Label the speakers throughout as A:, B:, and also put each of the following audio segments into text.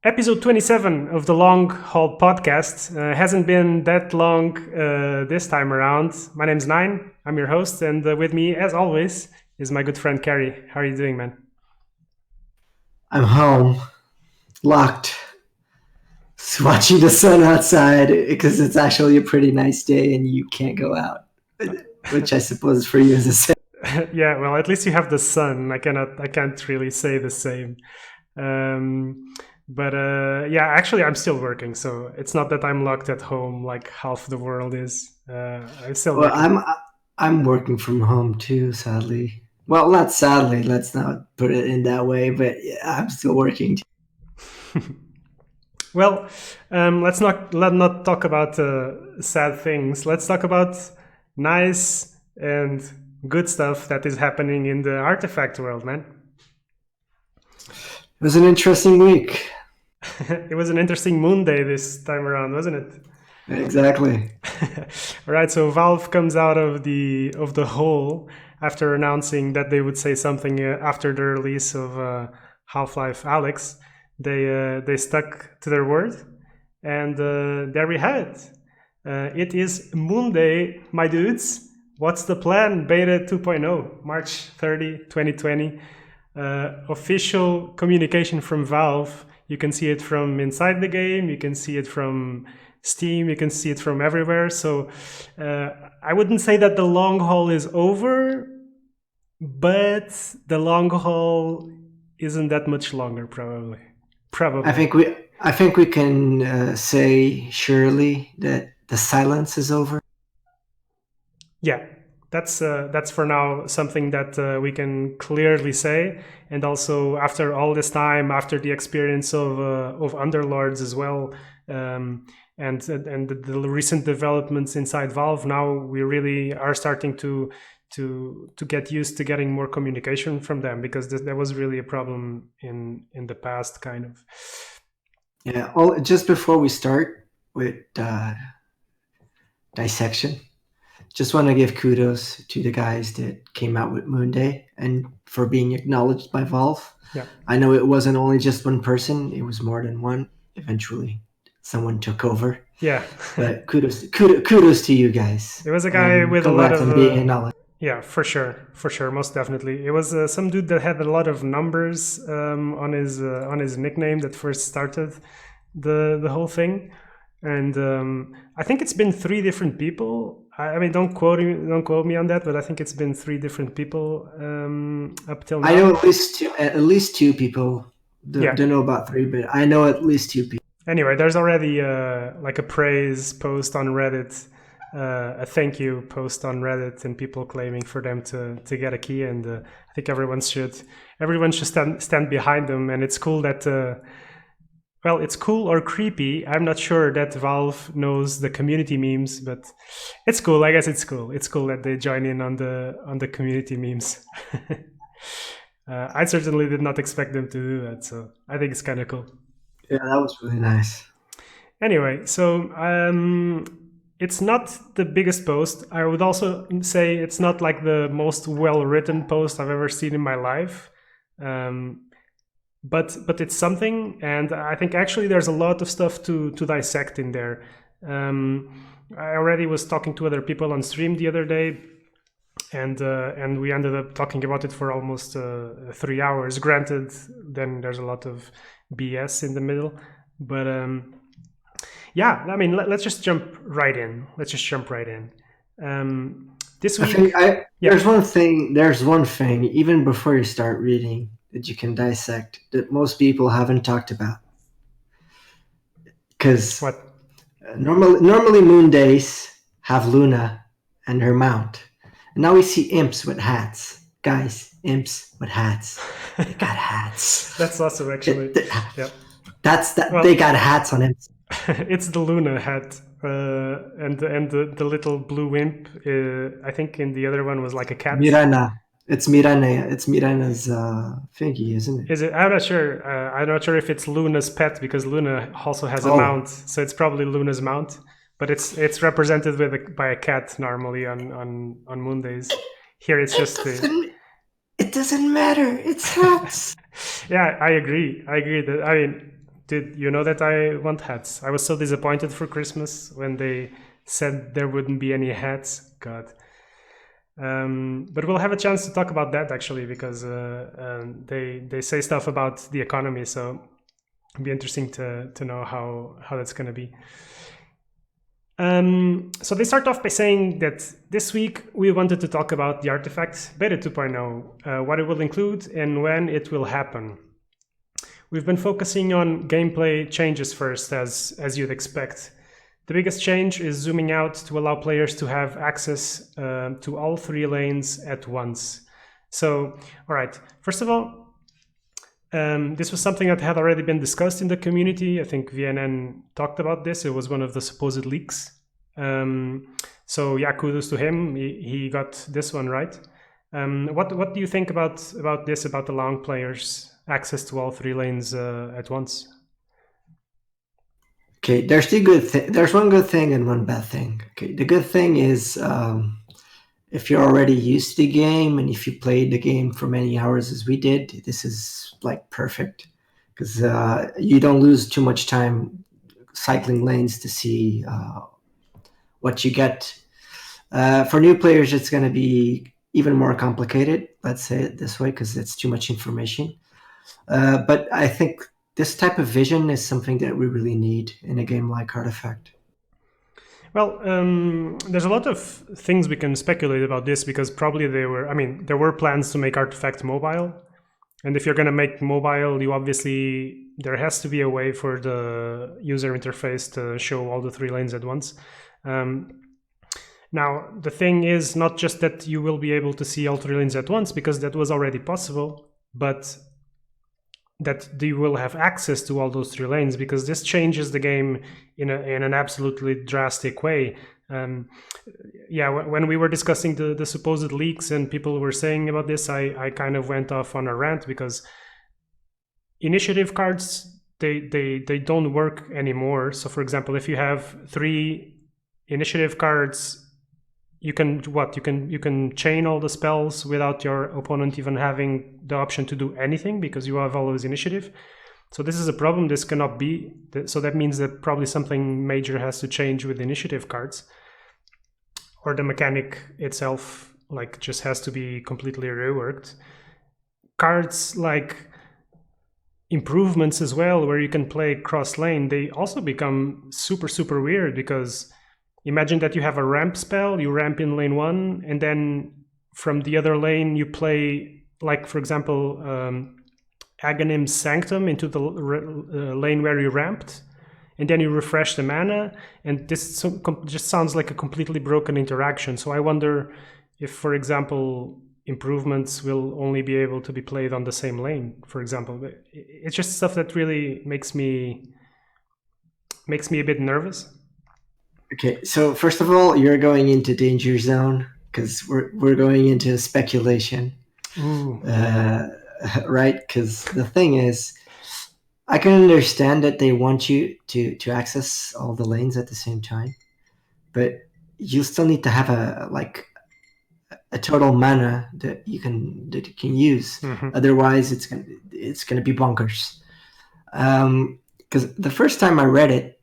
A: Episode 27 of the Long Haul Podcast. Hasn't been that long this time around. My name's Nine. I'm your host, and with me, as always, is my good friend Carrie. How are you doing, man?
B: I'm home, locked, watching the sun outside because it's actually a pretty nice day and you can't go out, which I suppose for you is a sin.
A: Yeah, well, at least you have the sun. I can't really say the same. But yeah, actually, I'm still working, so it's not that I'm locked at home like half the world is. I'm still
B: Well,
A: working.
B: I'm working from home too, sadly. Well, not sadly. Let's not put it in that way, but yeah, I'm still working.
A: Well, let not talk about sad things. Let's talk about nice and good stuff that is happening in the artifact world, man.
B: It was an interesting week.
A: It was an interesting moonday this time around, wasn't it?
B: Exactly.
A: All right, so Valve comes out of the hole after announcing that they would say something after the release of Half-Life Alyx. They stuck to their word, and there we had it. It is Moonday, my dudes. What's the plan? Beta 2.0, March 30, 2020. Official communication from Valve. You can see it from inside the game. You can see it from Steam. You can see it from everywhere. So I wouldn't say that the long haul is over, but the long haul isn't that much longer, probably.
B: I think we can say surely that the silence is over.
A: Yeah, that's for now something that we can clearly say. And also, after all this time, after the experience of Underlords as well, and the recent developments inside Valve, now we really are starting to get used to getting more communication from them, because there was really a problem in the past, kind of.
B: Yeah. Just before we start with dissection, just want to give kudos to the guys that came out with Moonday and for being acknowledged by Valve.
A: Yeah.
B: I know it wasn't only just one person; it was more than one. Eventually, someone took over.
A: Yeah.
B: But kudos to you guys.
A: It was a guy with a lot
B: congrats
A: of
B: on being acknowledged.
A: yeah, for sure, most definitely. It was some dude that had a lot of numbers on his nickname that first started the whole thing, and I think it's been three different people. I mean, don't quote me on that, but I think it's been three different people up till now.
B: I know at least two people.
A: Yeah.
B: Don't know about three, but I know at least two people.
A: Anyway, there's already like a praise post on Reddit, a thank you post on Reddit, and people claiming for them to get a key. And I think everyone should stand behind them. And it's cool that well, it's cool or creepy. I'm not sure that Valve knows the community memes, but it's cool. I guess it's cool. It's cool that they join in on the community memes. I certainly did not expect them to do that, so I think it's kind of cool.
B: Yeah, that was really nice.
A: Anyway, so it's not the biggest post. I would also say it's not like the most well-written post I've ever seen in my life. But it's something, and I think actually there's a lot of stuff to dissect in there. I already was talking to other people on stream the other day, and we ended up talking about it for almost 3 hours. Granted, then there's a lot of BS in the middle, but yeah, I mean, let's just jump right in. This week,
B: there's one thing even before you start reading that you can dissect that most people haven't talked about. Because
A: what?
B: Normally moon days have Luna and her mount. And now we see imps with hats. Guys, imps with hats. They got hats.
A: That's awesome, actually. Yep.
B: Well, they got hats on imps.
A: It's the Luna hat. And the little blue imp, I think in the other one was like a cat.
B: Mirana. It's Mirana. It's Mirana's thingy, isn't it?
A: Is it? I'm not sure. I'm not sure if it's Luna's pet, because Luna also has a mount, so it's probably Luna's mount. But it's represented by a cat normally on Moondays. Here it's just
B: it doesn't matter. It's hats.
A: Yeah, I agree. I mean, Did you know that I want hats? I was so disappointed for Christmas when they said there wouldn't be any hats. God. But we'll have a chance to talk about that actually because they say stuff about the economy, so it'll be interesting to know how that's going to be. So they start off by saying that this week we wanted to talk about the artifact beta 2.0, what it will include and when it will happen. We've been focusing on gameplay changes first, as you'd expect. The biggest change is zooming out to allow players to have access to all 3 lanes at once. So, all right, first of all, this was something that had already been discussed in the community. I think VNN talked about this. It was one of the supposed leaks. So yeah, kudos to him. He got this one right. What do you think about this, about allowing players access to all 3 lanes at once?
B: Okay, there's there's one good thing and one bad thing. Okay, the good thing is if you're already used to the game and if you played the game for many hours as we did, this is like perfect because you don't lose too much time cycling lanes to see what you get. For new players, it's going to be even more complicated, let's say it this way, because it's too much information. But I think this type of vision is something that we really need in a game like Artifact.
A: Well, there's a lot of things we can speculate about this because probably there were plans to make Artifact mobile. And if you're going to make mobile, there has to be a way for the user interface to show all the 3 lanes at once. Now, the thing is not just that you will be able to see all 3 lanes at once, because that was already possible, but that you will have access to all those 3 lanes, because this changes the game in an absolutely drastic way. When we were discussing the supposed leaks and people were saying about this, I kind of went off on a rant because initiative cards, they don't work anymore. So for example, if you have 3 initiative cards, you can chain all the spells without your opponent even having the option to do anything because you have always initiative. So this is a problem. This cannot be. So that means that probably something major has to change with initiative cards, or the mechanic itself just has to be completely reworked. Cards like improvements as well, where you can play cross lane, they also become super weird because imagine that you have a ramp spell, you ramp in lane 1, and then from the other lane you play, for example, Aghanim's Sanctum into the lane where you ramped, and then you refresh the mana, and this just sounds like a completely broken interaction. So I wonder if, for example, improvements will only be able to be played on the same lane, for example. It's just stuff that really makes me a bit nervous.
B: Okay, so first of all, you're going into danger zone because we're going into speculation, right? Because the thing is, I can understand that they want you to access all the lanes at the same time, but you still need to have a total mana that you can use. Mm-hmm. Otherwise, it's gonna be bonkers. Because the first time I read it,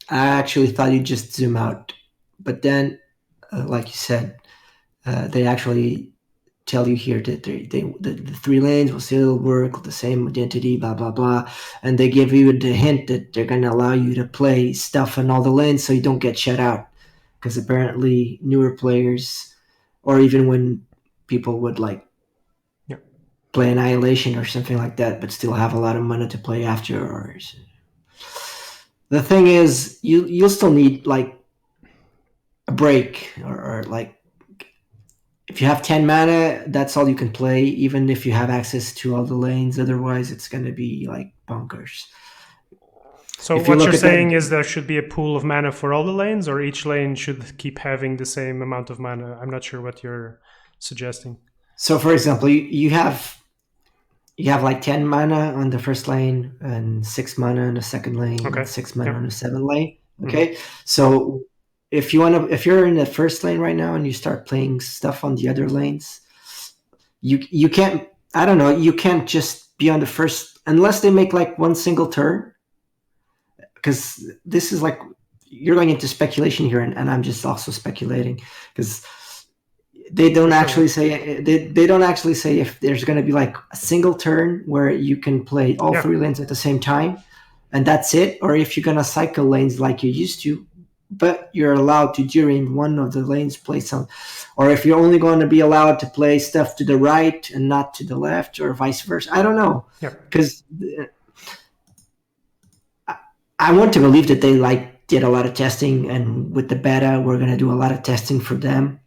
B: I actually thought you'd just zoom out, but then, like you said, they actually tell you here that the 3 lanes will still work, the same identity, blah blah blah, and they give you the hint that they're going to allow you to play stuff in all the lanes so you don't get shut out. Because apparently, newer players, or even when people would play Annihilation or something like that, but still have a lot of mana to play after, or. The thing is, you'll still need a break, or if you have 10 mana, that's all you can play, even if you have access to all the lanes. Otherwise, it's going to be bonkers.
A: So what you're saying is there should be a pool of mana for all the lanes, or each lane should keep having the same amount of mana? I'm not sure what you're suggesting.
B: So, for example, you have 10 mana on the first lane and 6 mana on the second lane, okay, and 6 mana on the 7th lane. Okay, mm-hmm. So if you're in the first lane right now and you start playing stuff on the other lanes, you can't. I don't know. You can't just be on the first unless they make like one single turn, because this is like you're going into speculation here, and I'm just also speculating because they don't actually say they don't actually say if there's going to be like a single turn where you can play all three lanes at the same time, and that's it, or if you're going to cycle lanes like you used to, but you're allowed to during one of the lanes play some, or if you're only going to be allowed to play stuff to the right and not to the left, or vice versa. I don't know, because I want to believe that they like did a lot of testing, and with the beta, we're going to do a lot of testing for them.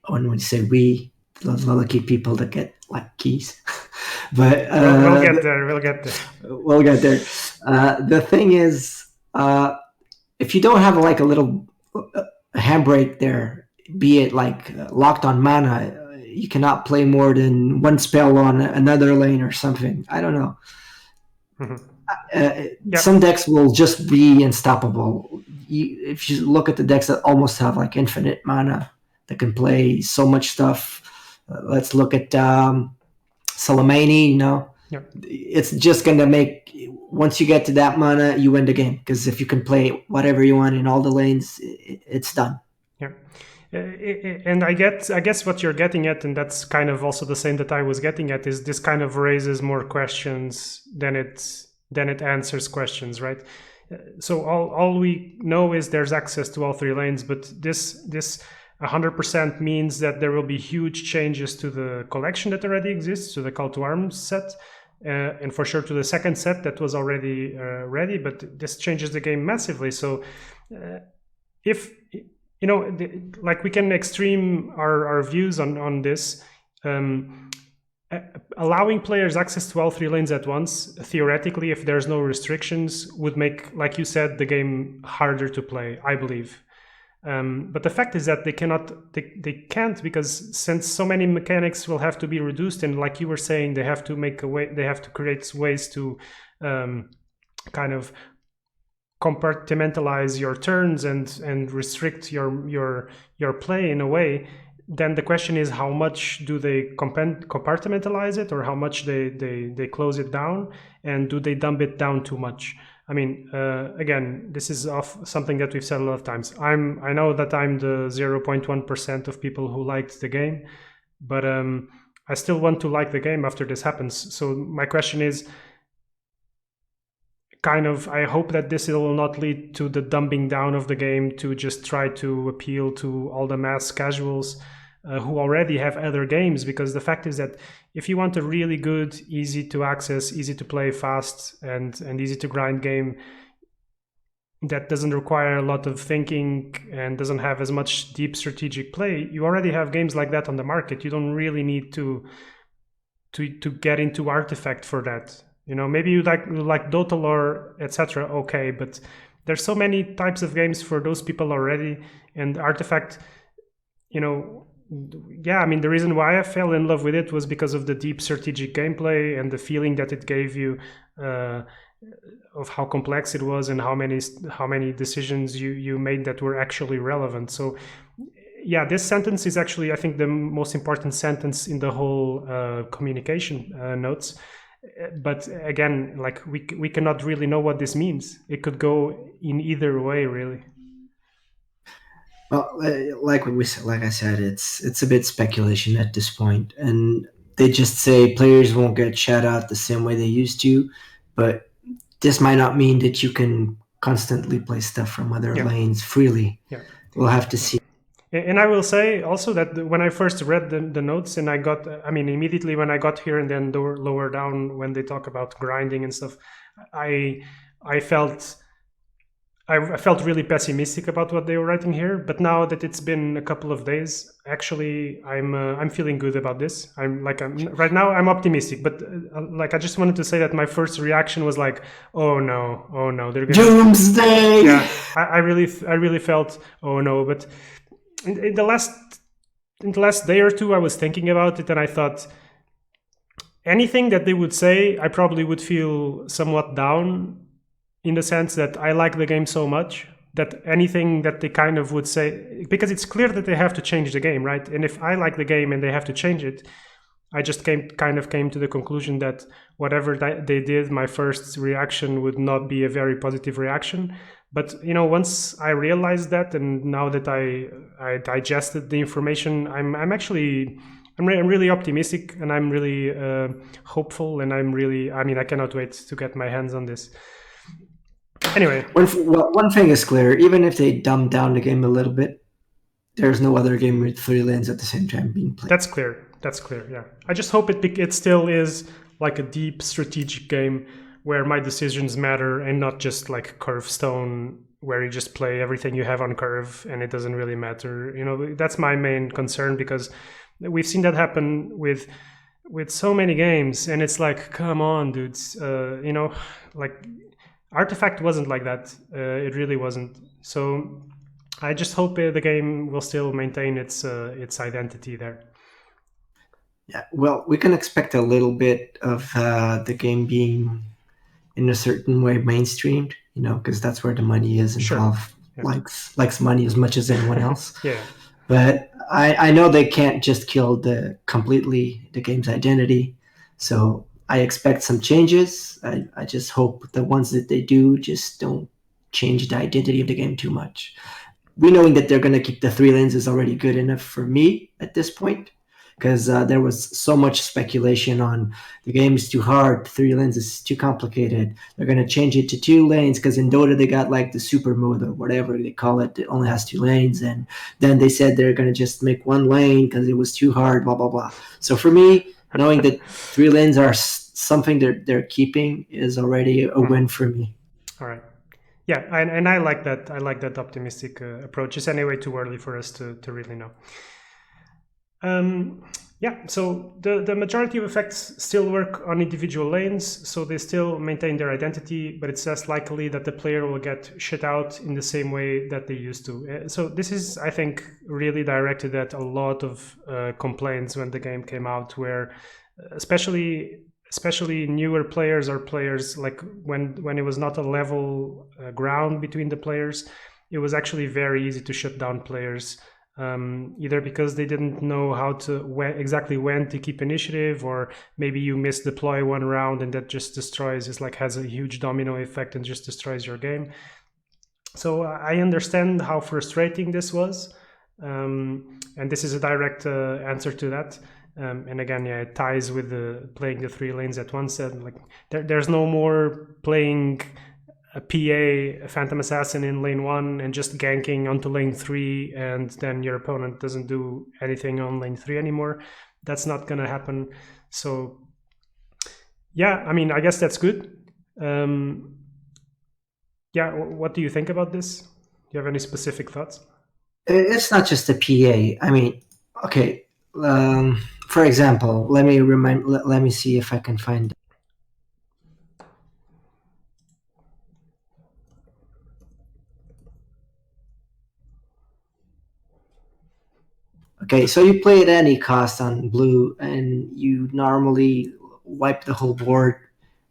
B: When we say we, those lucky people that get like keys, but
A: we'll get there.
B: We'll get there. The thing is, if you don't have like a little handbrake there, be it like locked on mana, you cannot play more than one spell on another lane or something. I don't know. Some decks will just be unstoppable. If you look at the decks that almost have like infinite mana, that can play so much stuff. Let's look at Salamani, It's just going to make, once you get to that mana, you win the game. Because if you can play whatever you want in all the lanes, it's done.
A: Yeah. And I guess what you're getting at, and that's kind of also the same that I was getting at, is this kind of raises more questions than it answers questions, right? So all we know is there's access to all three lanes, but this 100% means that there will be huge changes to the collection that already exists, to the Call to Arms set, and for sure to the second set that was already ready, but this changes the game massively. So if, like we can extreme our views on this, allowing players access to all three lanes at once, theoretically, if there's no restrictions, would make, like you said, the game harder to play, I believe. But the fact is that they can't, because since so many mechanics will have to be reduced, and like you were saying, they have to create ways to kind of compartmentalize your turns and restrict your play in a way. Then the question is, how much do they compartmentalize it, or how much they close it down, and do they dumb it down too much? I mean, again, this is something that we've said a lot of times. I know that I'm the 0.1% of people who liked the game, but I still want to like the game after this happens. So my question is, I hope that this will not lead to the dumbing down of the game to just try to appeal to all the mass casuals who already have other games, because the fact is that if you want a really good, easy to access, easy to play, fast and easy to grind game that doesn't require a lot of thinking and doesn't have as much deep strategic play, you already have games like that on the market. You don't really need to get into Artifact for that. Maybe you like Dota lore, etc. Okay, but there's so many types of games for those people already, and Artifact, the reason why I fell in love with it was because of the deep strategic gameplay and the feeling that it gave you of how complex it was and how many decisions you made that were actually relevant. So yeah, this sentence is actually, I think, the most important sentence in the whole communication notes. But again, like we cannot really know what this means. It could go in either way, really.
B: Well, like I said, it's a bit speculation at this point, and they just say players won't get shut out the same way they used to, but this might not mean that you can constantly play stuff from other lanes freely. Yeah. We'll have to see.
A: And I will say also that when I first read the notes, and immediately when I got here and then lower down when they talk about grinding and stuff, I felt really pessimistic about what they were writing here. But now that it's been a couple of days, actually, I'm feeling good about this. Right now I'm optimistic. But I just wanted to say that my first reaction was like, oh no, they're gonna
B: doomsday.
A: Yeah, I really felt, oh no. But in the last day or two, I was thinking about it, and I thought anything that they would say, I probably would feel somewhat down, in the sense that I like the game so much that anything that they kind of would say, because it's clear that they have to change the game, right? And if I like the game and they have to change it, I just came to the conclusion that whatever they did, my first reaction would not be a very positive reaction. But once I realized that, and now that I digested the information, I'm actually I'm really optimistic, and I'm really hopeful, and I cannot wait to get my hands on this. Anyway,
B: one thing is clear: even if they dumb down the game a little bit, there's no other game with 3 lanes at the same time being played.
A: that's clear. That's clear. Yeah, I just hope it still is like a deep strategic game where my decisions matter, and not just like Curve Stone, where you just play everything you have on curve and it doesn't really matter. That's my main concern, because we've seen that happen with so many games, and it's like, come on, dudes. Like Artifact wasn't like that. It really wasn't. So I just hope the game will still maintain its identity there.
B: Yeah, well, we can expect a little bit of the game being in a certain way mainstreamed, because that's where the money is, and
A: Sure.
B: Valve
A: Yeah.
B: likes money as much as anyone else.
A: Yeah.
B: But I know they can't just kill completely the game's identity, so I expect some changes. I just hope the ones that they do just don't change the identity of the game too much. We knowing that they're going to keep the 3 lanes is already good enough for me at this point, because there was so much speculation on the game is too hard, 3 lanes is too complicated. They're going to change it to 2 lanes because in Dota they got like the super mode or whatever they call it. It only has 2 lanes, and then they said they're going to just make 1 lane because it was too hard. Blah blah blah. So for me, knowing that 3 lanes are something they're keeping is already a win for me.
A: All right. Yeah, and I like that. I like that optimistic approach. It's anyway too early for us to really know. Yeah, so the majority of effects still work on individual lanes, so they still maintain their identity, but it's less likely that the player will get shut out in the same way that they used to. So this is, I think, really directed at a lot of complaints when the game came out, where especially newer players, or players like when it was not a level ground between the players, it was actually very easy to shut down players, either because they didn't know exactly when to keep initiative, or maybe you misdeploy one round and that just has a huge domino effect and just destroys your game. So I understand how frustrating this was, and this is a direct answer to that. And again, yeah, it ties with playing the 3 lanes at once. And like, there's no more playing a PA, a Phantom Assassin in lane 1 and just ganking onto lane 3, and then your opponent doesn't do anything on lane 3 anymore. That's not going to happen. So yeah, I guess that's good. Yeah, what do you think about this? Do you have any specific thoughts?
B: It's not just a PA. Okay. For example, let me see if I can find. Okay, so you play at any cost on blue, and you normally wipe the whole board.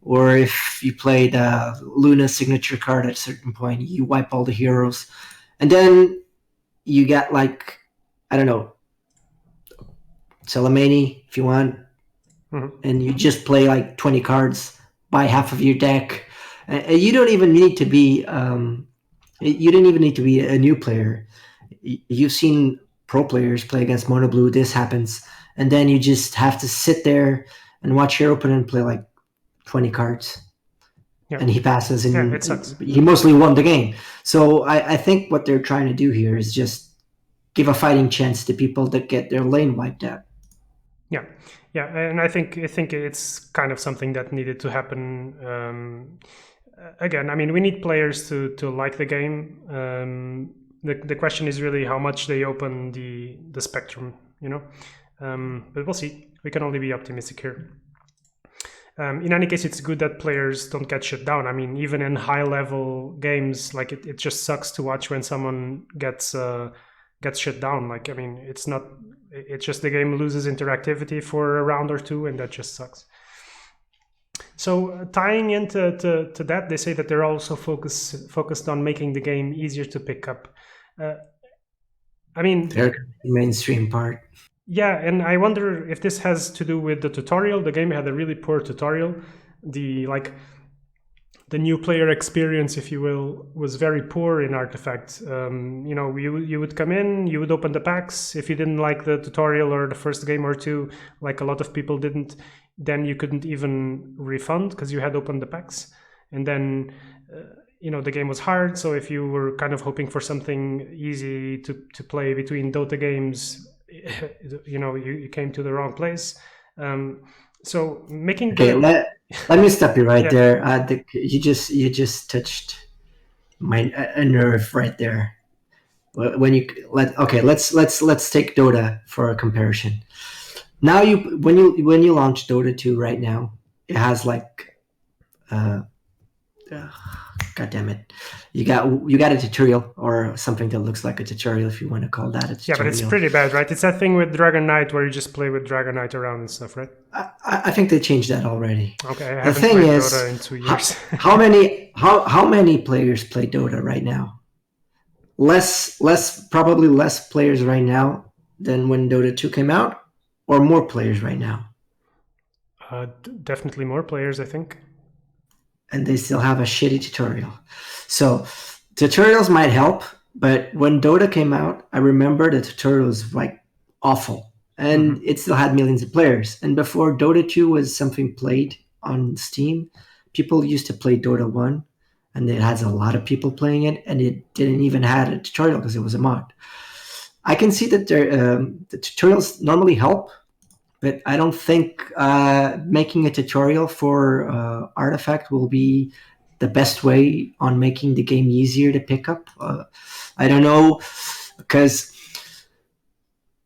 B: Or if you play the Luna signature card at a certain point, you wipe all the heroes. And then you get like, I don't know, Salamani if you want, and you just play like 20 cards, buy half of your deck. And you don't even need to be you didn't even need to be a new player. You've seen pro players play against mono blue. This happens, and then you just have to sit there and watch your opponent play like 20 cards. Yeah. And he passes, and
A: it sucks.
B: He mostly won the game. So I think what they're trying to do here is just give a fighting chance to people that get their lane wiped out.
A: Yeah, and I think it's kind of something that needed to happen. Again, we need players to like the game. The question is really how much they open the spectrum, but we'll see. We can only be optimistic here. In any case, it's good that players don't get shut down. Even in high-level games, like it just sucks to watch when someone gets shut down. Like, it's just the game loses interactivity for a round or two, and that just sucks. So tying into that, they say that they're also focused on making the game easier to pick up.
B: They're the mainstream part.
A: Yeah, and I wonder if this has to do with the tutorial. The game had a really poor tutorial. The like the new player experience, if you will, was very poor in Artifact. You would come in, you would open the packs. If you didn't like the tutorial or the first game or two, like a lot of people didn't, then you couldn't even refund because you had opened the packs. And then, the game was hard. So if you were kind of hoping for something easy to play between Dota games, you came to the wrong place. So making
B: Okay,
A: the
B: let me stop you right
A: yeah.
B: there. You just touched my a nerve right there. When you let's take Dota for a comparison. Now when you launch Dota 2 right now, it has like uh, uh, God damn it. You got a tutorial or something that looks like a tutorial if you want to call that a
A: Yeah, but it's
B: tutorial.
A: pretty bad, right? It's that thing with Dragon Knight where you just play with Dragon Knight around and stuff, right?
B: I think they changed that already.
A: Okay, I
B: The
A: haven't
B: thing
A: played Dota
B: is,
A: in 2 years.
B: how many players play Dota right now? Probably less players right now than when Dota 2 came out, or more players right now,
A: Definitely more players, I think.
B: and they still have a shitty tutorial. So tutorials might help, but when Dota came out, I remember the tutorial was like awful, and
A: Hmm.
B: it still had millions of players. And before Dota 2 was something played on Steam, people used to play Dota 1, and it has a lot of people playing it, and it didn't even have a tutorial because it was a mod. I can see that the tutorials normally help, but I don't think making a tutorial for Artifact will be the best way on making the game easier to pick up. I don't know, because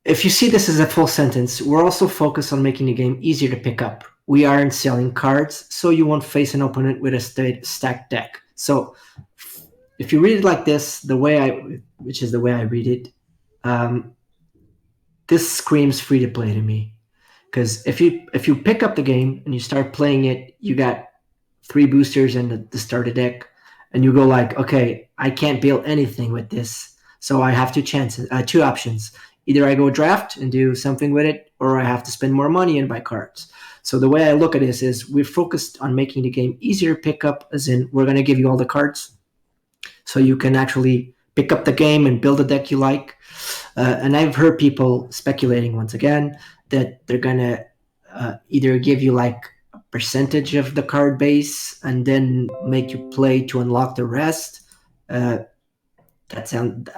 B: if you see this as a full sentence, we're also focused on making the game easier to pick up. We aren't selling cards, so you won't face an opponent with a stacked deck. So if you read it like this, which is the way I read it, um, this screams free to play to me. Because if you pick up the game and you start playing it, you got 3 boosters and the starter deck, and you go like, okay, I can't build anything with this, so I have two options. Either I go draft and do something with it, or I have to spend more money and buy cards. So the way I look at this is we're focused on making the game easier to pick up, as in we're going to give you all the cards, so you can actually pick up the game and build a deck you like. And I've heard people speculating once again that they're gonna either give you like a percentage of the card base and then make you play to unlock the rest. Uh,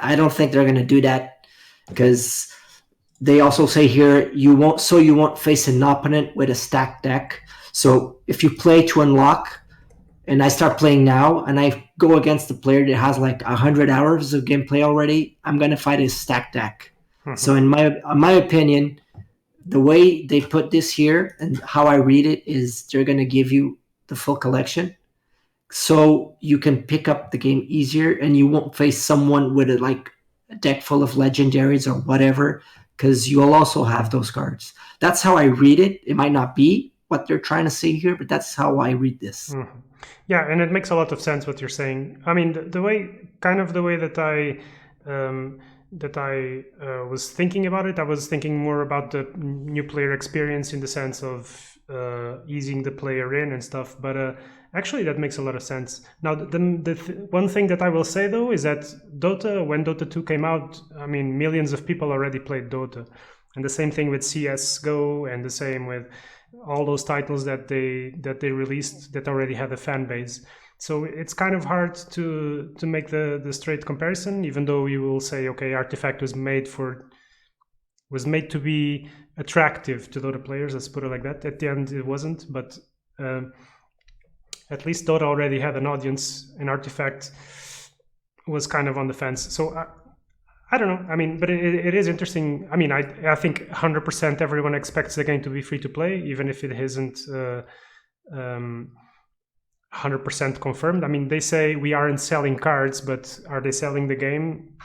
B: I don't think they're gonna do that, because they also say here you won't face an opponent with a stacked deck. So if you play to unlock, and I start playing now, and I go against a player that has like 100 hours of gameplay already, I'm gonna fight his stack deck. So
A: Hmm.
B: in my opinion, the way they put this here and how I read it is they're gonna give you the full collection, so you can pick up the game easier, and you won't face someone with a deck full of legendaries or whatever, because you'll also have those cards. That's how I read it. It might not be what they're trying to say here, but that's how I read this.
A: Hmm. Yeah, and it makes a lot of sense what you're saying. I mean, the way, kind of the way um, that I was thinking about it, I was thinking more about the new player experience in the sense of easing the player in and stuff. But actually, that makes a lot of sense. Now, one thing that I will say though is that Dota, when Dota 2 came out, I mean, millions of people already played Dota, and the same thing with CS:GO, and the same with all those titles that they released that already had a fan base. So it's kind of hard to make the straight comparison, even though you will say, okay, Artifact was made to be attractive to Dota players. Let's put it like that. At the end, it wasn't, but uh, at least Dota already had an audience, and Artifact was kind of on the fence. So I don't know. I mean, but it is interesting. I mean, I think 100% everyone expects the game to be free to play, even if it isn't 100% confirmed. I mean, they say we aren't selling cards, but are they selling the game?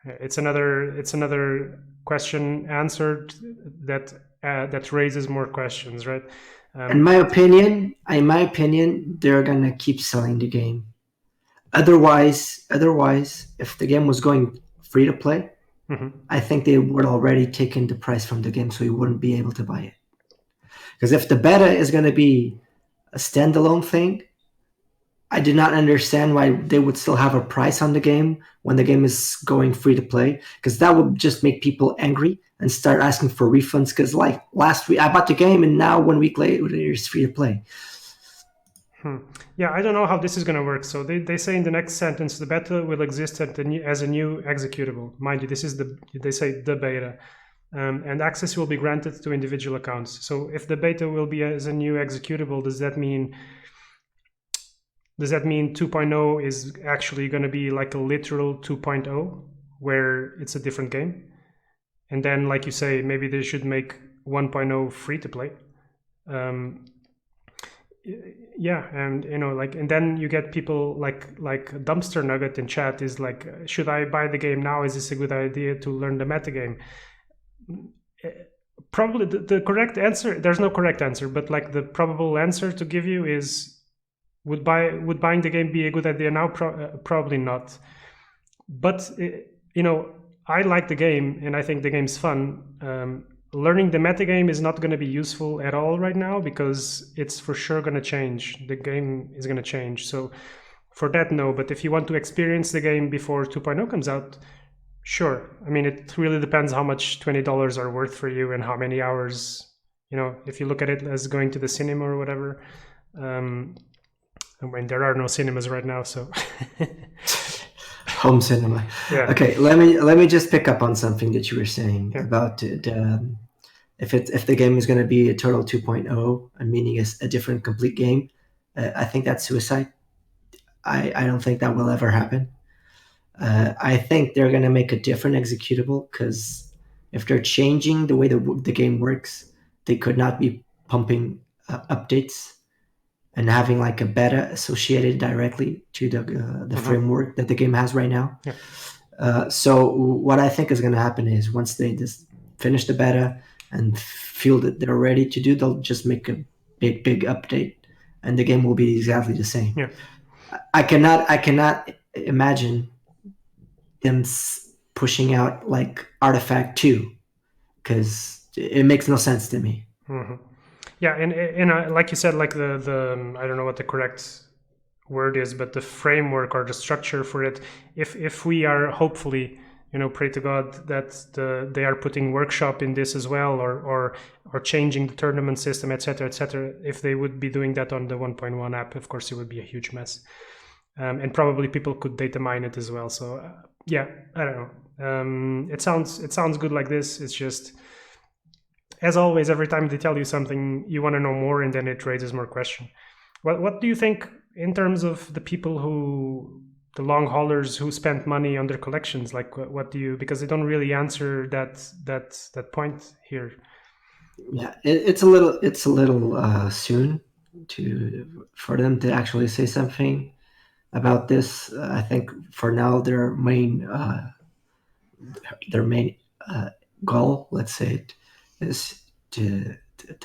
A: It's another question answered that raises more questions, right?
B: In
A: Um,
B: my opinion, they're gonna keep selling the game. Otherwise, if the game was going free to play, I think they would already taken the price from the game, so you wouldn't be able to buy it. Because if the beta is going to be a standalone thing, I did not understand why they would still have a price on the game when the game is going free to play, because that would just make people angry and start asking for refunds. Because like last week, I bought the game and now 1 week later it's free to play.
A: Yeah, I don't know how this is going to work. So they say in the next sentence, the beta will exist as a new executable. Mind you, they say the beta. And access will be granted to individual accounts. So if the beta will be as a new executable, does that mean 2.0 is actually going to be like a literal 2.0 where it's a different game? And then, like you say, maybe they should make 1.0 free to play. Yeah, and and then you get people like Dumpster Nugget in chat is like, should I buy the game now? Is this a good idea to learn the metagame? Probably the correct answer, there's no correct answer, but like the probable answer to give you is, would buying the game be a good idea now? Probably not. But I like the game and I think the game's fun. Learning the metagame is not going to be useful at all right now because it's for sure going to change. The game is going to change. So for that, no. But if you want to experience the game before 2.0 comes out, sure. I mean, it really depends how much $20 are worth for you and how many hours, if you look at it as going to the cinema or whatever. I mean, there are no cinemas right now, so.
B: Home cinema.
A: Yeah.
B: Okay, let me just pick up on something that you were saying about if the game is going to be a total 2.0, meaning a different complete game. I think that's suicide. I don't think that will ever happen. I think they're going to make a different executable, because if they're changing the way the game works, they could not be pumping updates and having like a beta associated directly to the framework that the game has right now.
A: Yeah.
B: So what I think is going to happen is once they just finish the beta and feel that they're ready to do, they'll just make a big update, and the game will be exactly the same.
A: Yeah.
B: I cannot imagine them pushing out like Artifact 2, because it makes no sense to me.
A: Yeah, and like you said, like the I don't know what the correct word is, but the framework or the structure for it, if we are hopefully, pray to God that they are putting workshop in this as well, or changing the tournament system, etc., etc. If they would be doing that on the 1.1 app, of course it would be a huge mess, and probably people could data mine it as well. So yeah, I don't know. It sounds good like this. It's just, as always, every time they tell you something, you want to know more, and then it raises more question. What do you think in terms of the people the long haulers who spent money on their collections? Like, what do you, because they don't really answer that point here.
B: Yeah, it's a little soon for them to actually say something about this. I think for now their main goal, let's say it, is to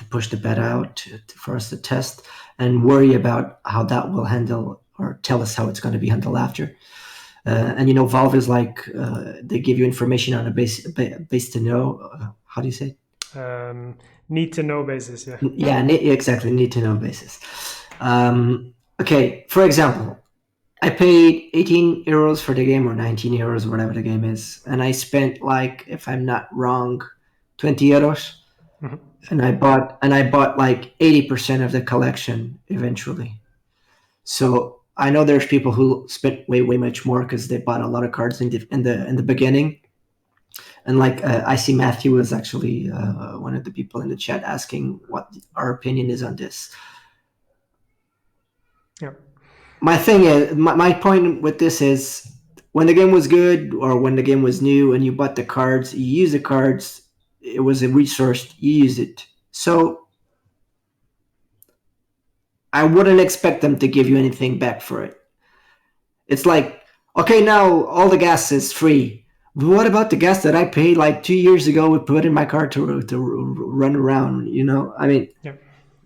B: push the beta out for us to test and worry about how that will handle, or tell us how it's going to be handled after. And Valve is like, they give you information on a base to know. How do you say it?
A: Need to know basis.
B: Exactly, need to know basis. Okay, for example, I paid 18 euros for the game, or 19 euros, whatever the game is, and I spent, like, if I'm not wrong, 20 euros. And I bought like 80% of the collection eventually. So I know there's people who spent way much more because they bought a lot of cards in the beginning. And like, I see Matthew was actually one of the people in the chat asking what our opinion is on this.
A: Yeah.
B: My thing is, my point with this is, when the game was good, or when the game was new and you bought the cards, you use the cards, it was a resource, you use it. So I wouldn't expect them to give you anything back for it. It's like, okay, now all the gas is free. But what about the gas that I paid like 2 years ago and put in my car to run around? I mean,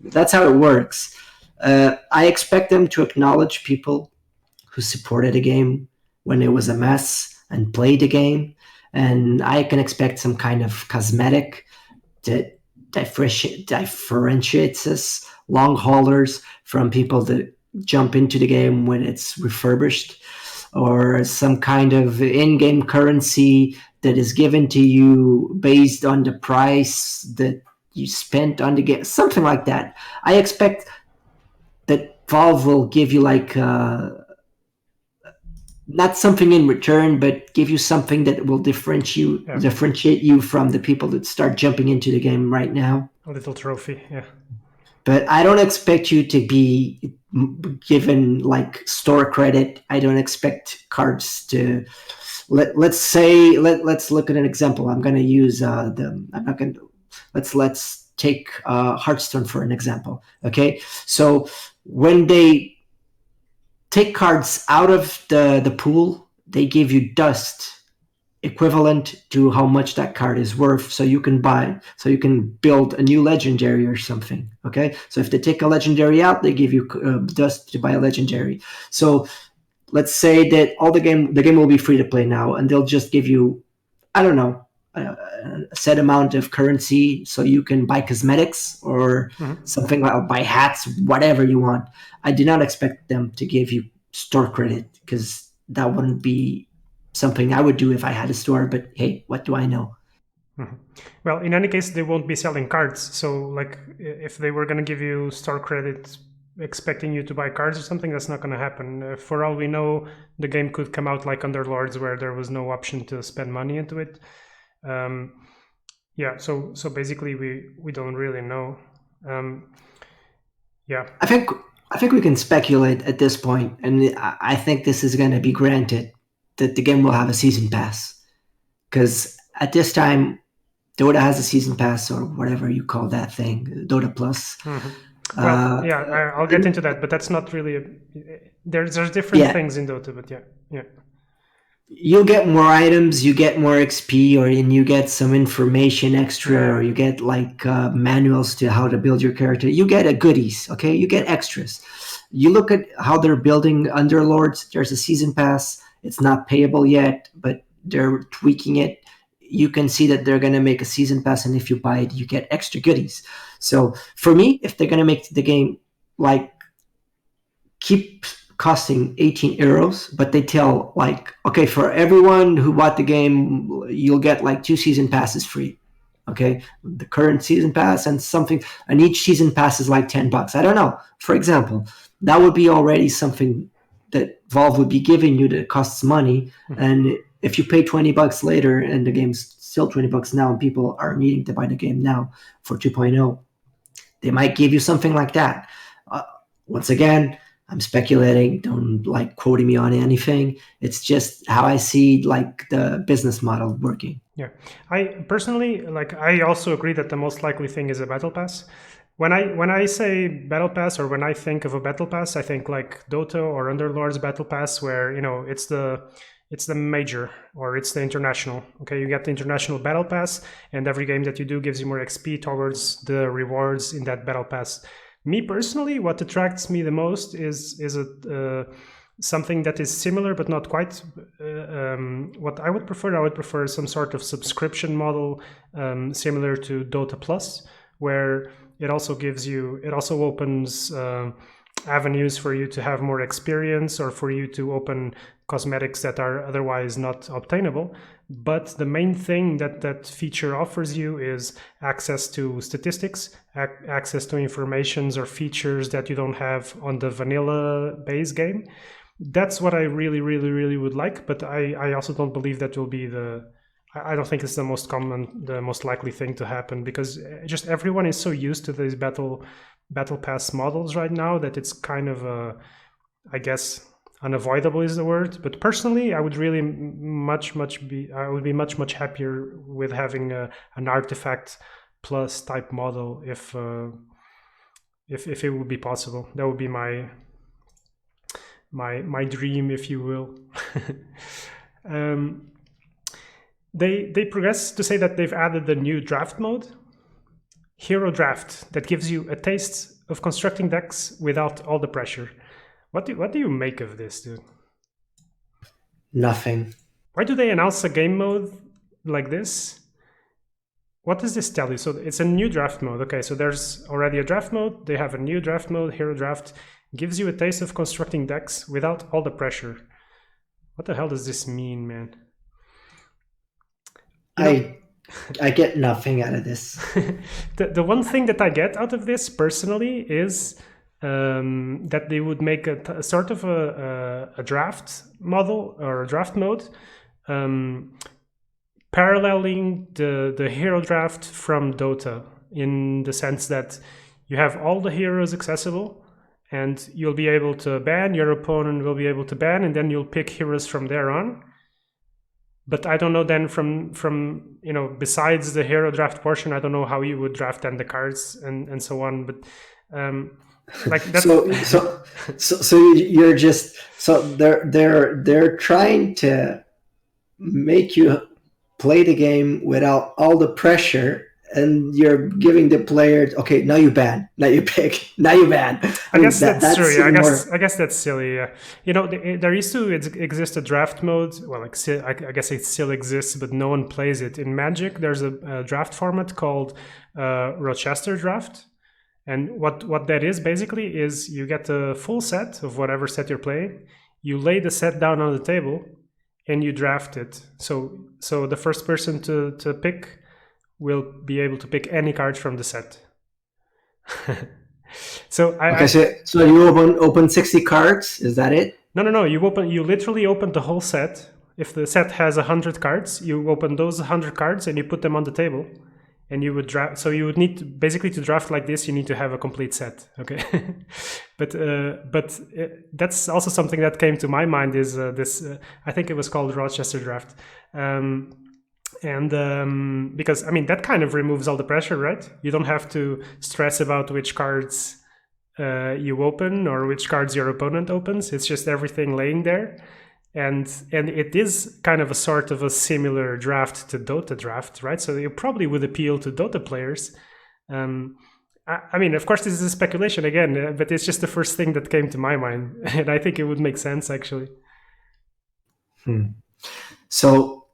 B: That's how it works. I expect them to acknowledge people who supported a game when it was a mess and played the game, and I can expect some kind of cosmetic that differentiates us long haulers from people that jump into the game when it's refurbished, or some kind of in-game currency that is given to you based on the price that you spent on the game, something like that. I expect that Valve will give you like not something in return, but give you something that will differentiate you from the people that start jumping into the game right now.
A: A little trophy, yeah.
B: But I don't expect you to be given like store credit. I don't expect cards to. Let's look at an example. I'm going to use I'm not going to. Let's take Hearthstone for an example. Okay, so when they take cards out of the pool, they give you dust equivalent to how much that card is worth, so you can build a new legendary or something. Okay, so if they take a legendary out, they give you dust to buy a legendary. So let's say that the game will be free to play now, and they'll just give you, I don't know, a set amount of currency so you can buy cosmetics or something, like buy hats, whatever you want. I do not expect them to give you store credit, because that wouldn't be something I would do if I had a store. But hey, what do I know?
A: Well, in any case, they won't be selling cards. So, like, if they were going to give you store credit expecting you to buy cards or something, that's not going to happen. For all we know, the game could come out like Underlords, where there was no option to spend money into it. Yeah, so basically we don't really know. Yeah,
B: I think we can speculate at this point, and I think this is going to be granted, that the game will have a season pass, because at this time, Dota has a season pass, or whatever you call that thing, Dota Plus.
A: Well, yeah, I'll get into that, but that's not really. There's different things in Dota, but yeah.
B: You'll get more items, you get more XP, or you get some information extra, or you get like manuals to how to build your character. You get goodies, okay? You get extras. You look at how they're building Underlords. There's a season pass. It's not payable yet, but they're tweaking it. You can see that they're going to make a season pass, and if you buy it, you get extra goodies. So for me, if they're going to make the game like keep costing 18 euros, but they tell like, okay, for everyone who bought the game, you'll get like 2 season passes free. Okay, the current season pass and something, and each season pass is like $10. I don't know. For example, that would be already something that Valve would be giving you that costs money. And if you pay $20 later and the game's still $20 now, and people are needing to buy the game now for 2.0, they might give you something like that. Once again, I'm speculating. Don't like quoting me on anything. It's just how I see like the business model working.
A: Yeah, I personally I also agree that the most likely thing is a battle pass. When I say battle pass, or when I think of a battle pass, I think like Dota or Underlords battle pass, where it's the major, or it's the international. Okay, you get the international battle pass, and every game that you do gives you more XP towards the rewards in that battle pass. Me personally, what attracts me the most is something that is similar but not quite. What I would prefer some sort of subscription model, similar to Dota Plus, where it also opens avenues for you to have more experience, or for you to open cosmetics that are otherwise not obtainable. But the main thing that feature offers you is access to statistics, access to informations or features that you don't have on the vanilla base game. That's what I really, really, really would like. But I also don't believe that will be I don't think it's the most likely thing to happen, because just everyone is so used to these battle pass models right now that it's kind of I guess unavoidable is the word. But personally, I would really be much happier with having an artifact plus type model, if it would be possible. That would be my dream, if you will. They progress to say that they've added the new draft mode, Hero Draft, that gives you a taste of constructing decks without all the pressure. What do you make of this, dude?
B: Nothing.
A: Why do they announce a game mode like this, what does this tell you? So it's a new draft mode. Okay, so there's already a draft mode. They have a new draft mode, hero draft. Gives you a taste of constructing decks without all the pressure. What the hell does this mean, man?
B: I get nothing out of this.
A: The one thing that I get out of this personally is that they would make a sort of a draft model or a draft mode paralleling the hero draft from Dota, in the sense that you have all the heroes accessible and you'll be able to ban, your opponent will be able to ban, and then you'll pick heroes from there on. But I don't know then from besides the hero draft portion, I don't know how you would draft then the cards and so on. But like that's
B: so you're just they're trying to make you play the game without all the pressure, and you're giving the player, okay, now you ban, now you pick, now you ban.
A: I guess that's true. Yeah, I guess that's silly. Yeah. There used to exist a draft mode. Well, I guess it still exists, but no one plays it. In Magic, there's a draft format called Rochester Draft. And what that is basically is you get a full set of whatever set you're playing. You lay the set down on the table and you draft it. So the first person to pick will be able to pick any card from the set. So
B: you open 60 cards. Is that it?
A: No. You literally open the whole set. If the set has 100 cards, you open those 100 cards and you put them on the table, and you would draft. So you would need to draft like this. You need to have a complete set. Okay, but that's also something that came to my mind. Is this? I think it was called Rochester Draft. Because that kind of removes all the pressure, right? You don't have to stress about which cards you open or which cards your opponent opens. It's just everything laying there, and it is kind of a sort of a similar draft to Dota draft, right? So it probably would appeal to Dota players. Of course, this is a speculation again, but it's just the first thing that came to my mind, and I think it would make sense actually.
B: So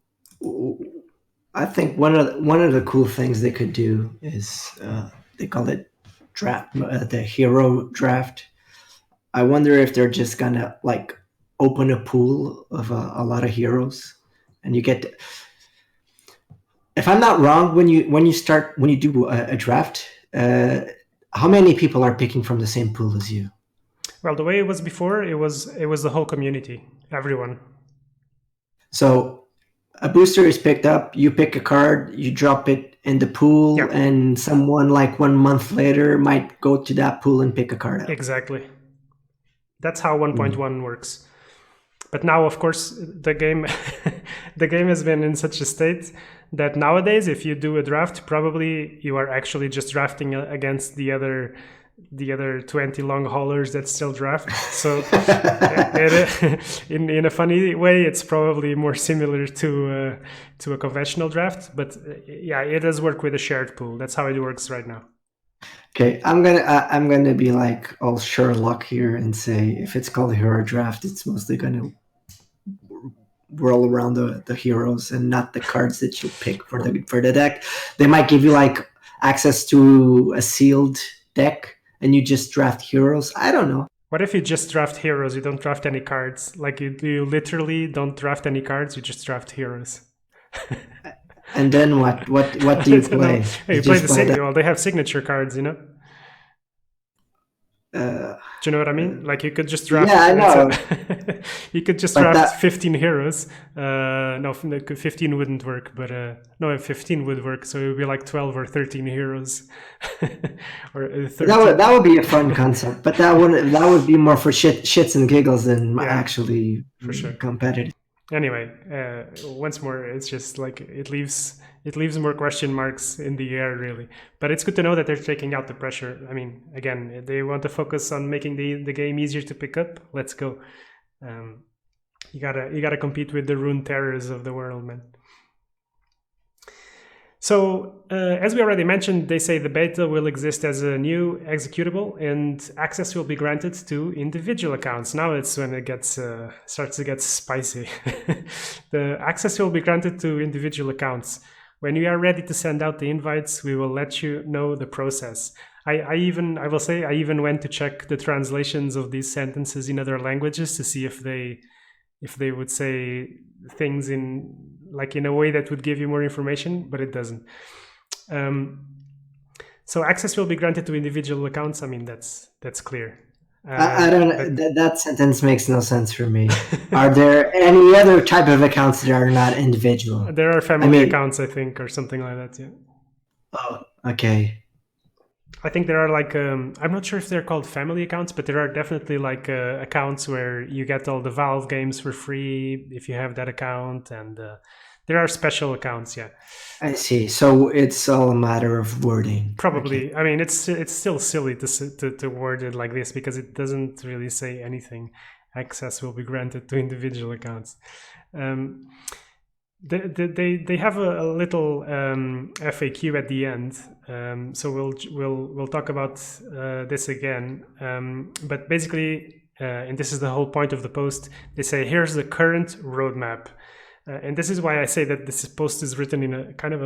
B: I think one of the cool things they could do is they call it draft, the hero draft. I wonder if they're just gonna like open a pool of a lot of heroes, and you get. If I'm not wrong, when you do a draft, how many people are picking from the same pool as you?
A: Well, the way it was before, it was the whole community, everyone.
B: So a booster is picked up, you pick a card, you drop it in the pool, and someone like 1 month later might go to that pool and pick a card out.
A: Exactly. That's how 1.1 works. But now, of course, the game has been in such a state that nowadays, if you do a draft, probably you are actually just drafting against the other 20 long haulers that still draft. So in a funny way, it's probably more similar to a conventional draft, but it does work with a shared pool. That's how it works right now.
B: Okay, I'm gonna be like all Sherlock here and say if it's called hero draft, it's mostly gonna roll around the heroes and not the cards that you pick for the deck. They might give you like access to a sealed deck and you just draft heroes. I don't know.
A: What if you just draft heroes? You don't draft any cards. Like you literally don't draft any cards. You just draft heroes.
B: And then what? What do you play?
A: Hey, you play the signature. Well, they have signature cards, you know. Do you know what I mean? Like you could just draft.
B: Yeah, I know.
A: You could just draft 15 heroes. No, 15 wouldn't work, but no, 15 would work. So it would be like 12 or 13 heroes. Or 13.
B: That would be a fun concept, but that would be more for shits and giggles than actually
A: for sure
B: competitive.
A: Anyway, once more, it's just like it leaves more question marks in the air, really. But it's good to know that they're taking out the pressure. I mean, again, they want to focus on making the game easier to pick up. Let's go. You gotta compete with the Rune Terrors of the world, man. So, as we already mentioned, they say the beta will exist as a new executable, and access will be granted to individual accounts. Now it's when it gets starts to get spicy. The access will be granted to individual accounts. When we are ready to send out the invites, we will let you know the process. I will say I even went to check the translations of these sentences in other languages to see if they would say things in a way that would give you more information, but it doesn't. So access will be granted to individual accounts. I mean, that's clear.
B: I don't. That sentence makes no sense for me. Are there any other type of accounts that are not individual?
A: There are family accounts, I think, or something like that. Yeah.
B: Oh, okay.
A: I think there are I'm not sure if they're called family accounts, but there are definitely accounts where you get all the Valve games for free if you have that account, and there are special accounts. Yeah,
B: I see. So it's all a matter of wording.
A: Probably. Okay. I mean, it's still silly to word it like this because it doesn't really say anything. Access will be granted to individual accounts. They have a little FAQ at the end, so we'll talk about this again. But basically, and this is the whole point of the post. They say here's the current roadmap, and this is why I say that this post is written in a kind of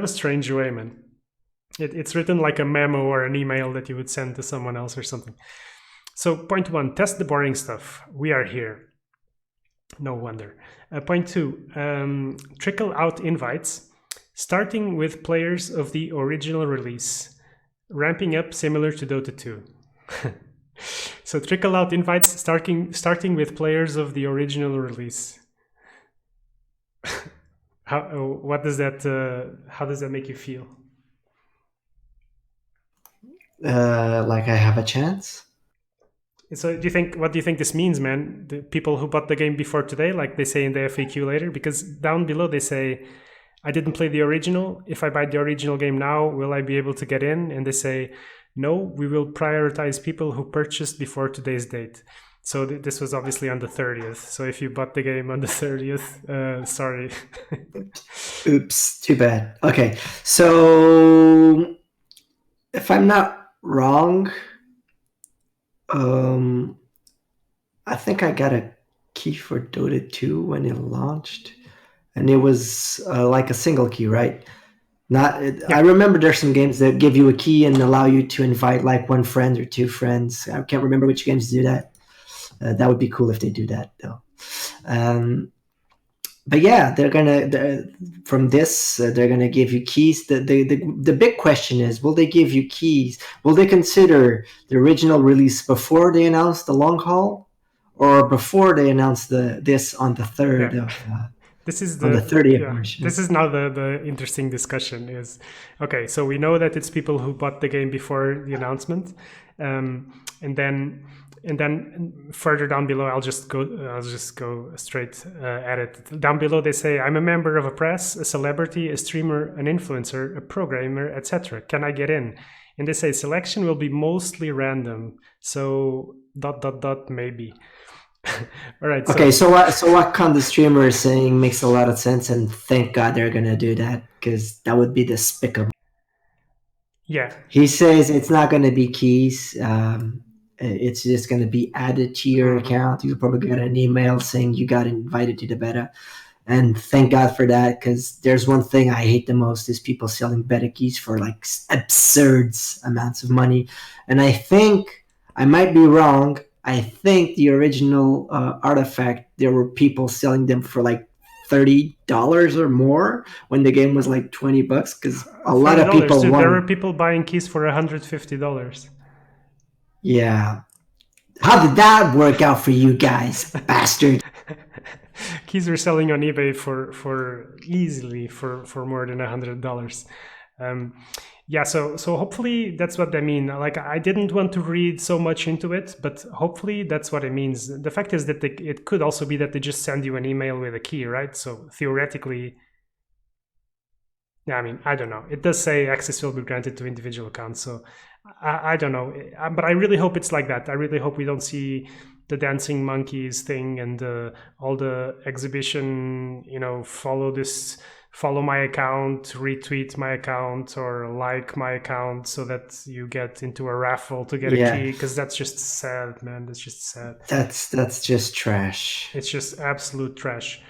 A: a strange way, man. It's written like a memo or an email that you would send to someone else or something. So point 1, test the boring stuff. We are here. No wonder. Point 2, trickle out invites, starting with players of the original release, ramping up similar to Dota 2. So trickle out invites, starting with players of the original release. How does that make you feel?
B: Like I have a chance?
A: So what do you think this means, man? The people who bought the game before today, like they say in the FAQ later, because down below they say, I didn't play the original. If I buy the original game now, will I be able to get in? And they say, no, we will prioritize people who purchased before today's date. So this was obviously on the 30th. So if you bought the game on the 30th, sorry.
B: Oops, too bad. Okay, so if I'm not wrong, I think I got a key for Dota 2 when it launched, and it was like a single key, right? I remember there's some games that give you a key and allow you to invite like one friend or two friends. I can't remember which games do that. That would be cool if they do that, though. But yeah, they're gonna give you keys. The big question is, will they give you keys? Will they consider the original release before they announce the long haul, or before they announce this on the 3rd of?
A: This is
B: the 30th version.
A: This is now the interesting discussion is, okay, so we know that it's people who bought the game before the announcement, and then further down below, I'll just go straight at it. Down below, they say, I'm a member of a press, a celebrity, a streamer, an influencer, a programmer, etc. Can I get in? And they say selection will be mostly random. So ... maybe. All right.
B: Okay. So what Con the streamer is saying makes a lot of sense, and thank God they're gonna do that, because that would be despicable.
A: Yeah.
B: He says it's not gonna be keys. It's just going to be added to your account. You'll probably get an email saying you got invited to the beta. And thank God for that, because there's one thing I hate the most is people selling beta keys for like absurd amounts of money. And I think, I might be wrong, I think the original Artifact, there were people selling them for like $30 or more when the game was like $20, because a lot of people
A: dude, there were people buying keys for $150.
B: Yeah. How did that work out for you guys, bastard?
A: Keys were selling on eBay for easily for more than $100. Yeah, so hopefully that's what they mean. Like, I didn't want to read so much into it, but hopefully that's what it means. The fact is that it could also be that they just send you an email with a key, right? So theoretically, yeah, I mean, I don't know. It does say access will be granted to individual accounts, so I don't know. But I really hope it's like that. I really hope we don't see the dancing monkeys thing and all the exhibition, follow follow my account, retweet my account, or like my account so that you get into a raffle to get a
B: Yeah,
A: key, because that's just sad, man. That's just sad.
B: that's just trash.
A: It's just absolute trash.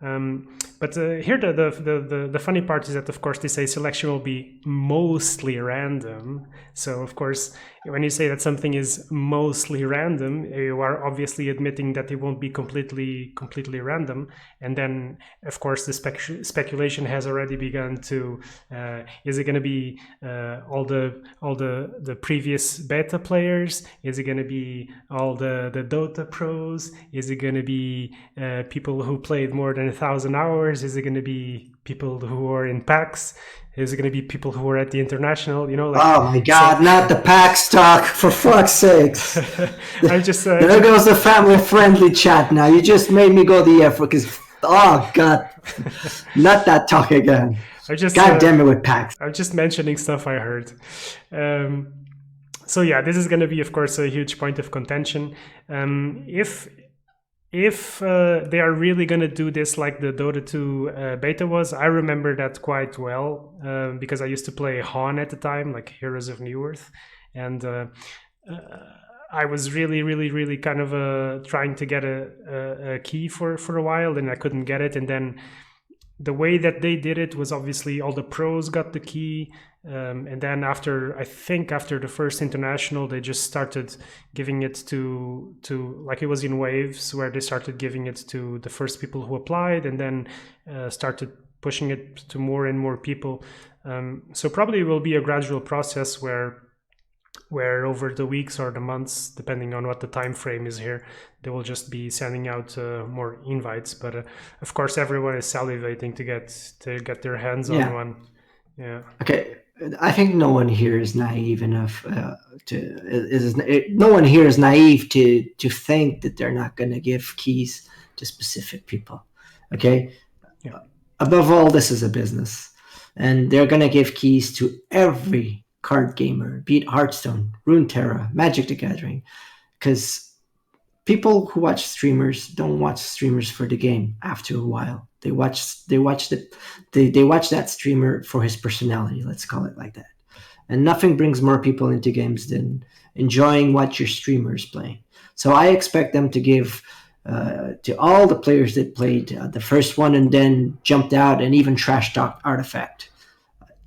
A: But here, the funny part is that, of course, they say selection will be mostly random. So, of course, when you say that something is mostly random, you are obviously admitting that it won't be completely random. And then, of course, the speculation has already begun to: is it going to be all the previous beta players? Is it going to be all the Dota pros? Is it going to be people who played more than 1,000 hours? Is it going to be people who are in packs? Is it going to be people who are at the international?
B: Oh my God!
A: So,
B: not the pack stock, for fuck's sakes!
A: I just
B: There goes the family-friendly chat. Now you just made me go the effort because oh God, not that talk again. God damn it with packs.
A: I'm just mentioning stuff I heard. So yeah, this is going to be, of course, a huge point of contention. If they are really going to do this like the Dota 2 beta was, I remember that quite well because I used to play Han at the time, like Heroes of New Earth, and I was really kind of trying to get a key for a while, and I couldn't get it, and then the way that they did it was obviously all the pros got the key, and then after the first international, they just started giving it to like, it was in waves where they started giving it to the first people who applied, and then started pushing it to more and more people. So probably it will be a gradual process where over the weeks or the months, depending on what the time frame is here, they will just be sending out more invites. But of course, everyone is salivating to get their hands on one. Yeah.
B: Okay. I think no one here is naive enough no one here is naive to think that they're not going to give keys to specific people. Okay.
A: Yeah.
B: Above all, this is a business, and they're going to give keys to every card gamer, be it Hearthstone, Runeterra, Magic the Gathering, because people who watch streamers don't watch streamers for the game. After a while, they watch that streamer for his personality. Let's call it like that. And nothing brings more people into games than enjoying what your streamer is playing. So I expect them to give to all the players that played the first one and then jumped out and even trash talked Artifact.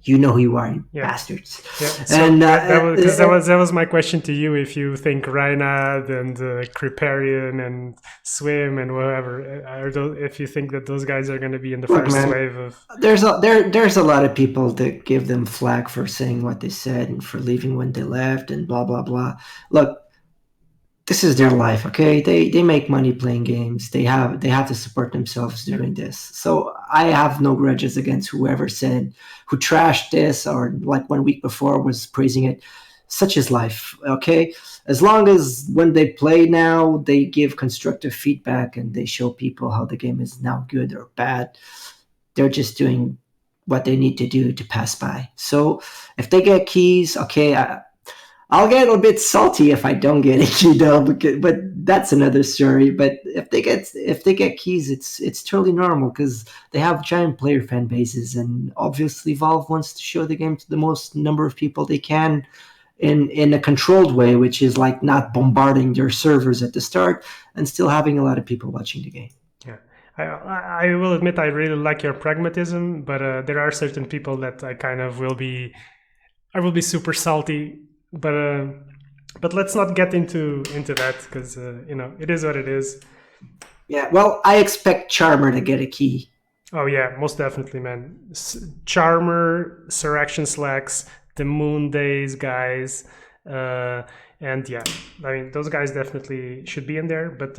B: You know who you are, you bastards.
A: Yeah. So and that was my question to you. If you think Reinhard and Kriparian and Swim and whatever, if you think that those guys are going to be in the first wave of,
B: there's a lot of people that give them flack for saying what they said and for leaving when they left and blah blah blah. Look, this is their life, okay? They make money playing games. They have to support themselves doing this. So I have no grudges against who trashed this or like 1 week before was praising it. Such is life, okay? As long as when they play now, they give constructive feedback and they show people how the game is now good or bad. They're just doing what they need to do to pass by. So if they get keys, okay, I'll get a bit salty if I don't get a key though, but that's another story. But if they get keys, it's totally normal because they have giant player fan bases, and obviously Valve wants to show the game to the most number of people they can in a controlled way, which is like not bombarding their servers at the start and still having a lot of people watching the game.
A: Yeah. I will admit I really like your pragmatism, but there are certain people that I will be super salty. But let's not get into that because it is what it is.
B: Yeah, well, I expect Charmer to get a key.
A: Oh yeah, most definitely, man. Charmer, Suraction Slacks, the Moondays guys, and yeah, I mean those guys definitely should be in there. But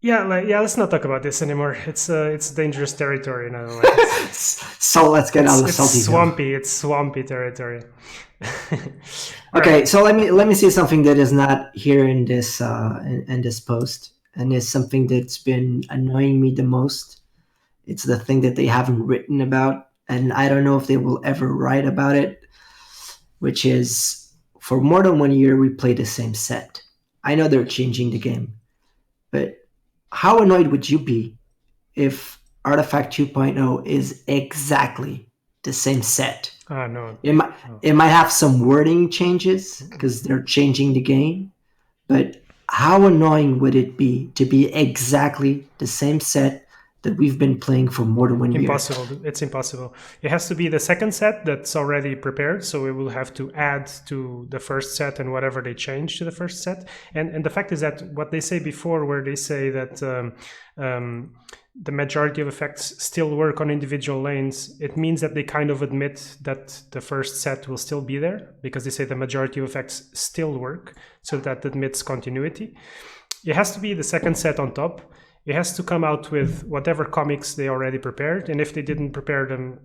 A: let's not talk about this anymore. It's dangerous territory now.
B: So let's get on the salty.
A: It's swampy territory.
B: Okay, so let me say something that is not here in this post, and is something that's been annoying me the most. It's the thing that they haven't written about, and I don't know if they will ever write about it, which is for more than 1 year we play the same set. I know they're changing the game, but how annoyed would you be if Artifact 2.0 is exactly the same set.
A: Ah, no.
B: It might
A: No.
B: it might have some wording changes because they're changing the game, but how annoying would it be to be exactly the same set that we've been playing for more than 1 year?
A: Impossible. It's impossible. It has to be the second set that's already prepared, so we will have to add to the first set and whatever they change to the first set. And the fact is that what they say before, where they say that the majority of effects still work on individual lanes, it means that they kind of admit that the first set will still be there, because they say the majority of effects still work, so that admits continuity. It has to be the second set on top. It has to come out with whatever comics they already prepared, and if they didn't prepare them,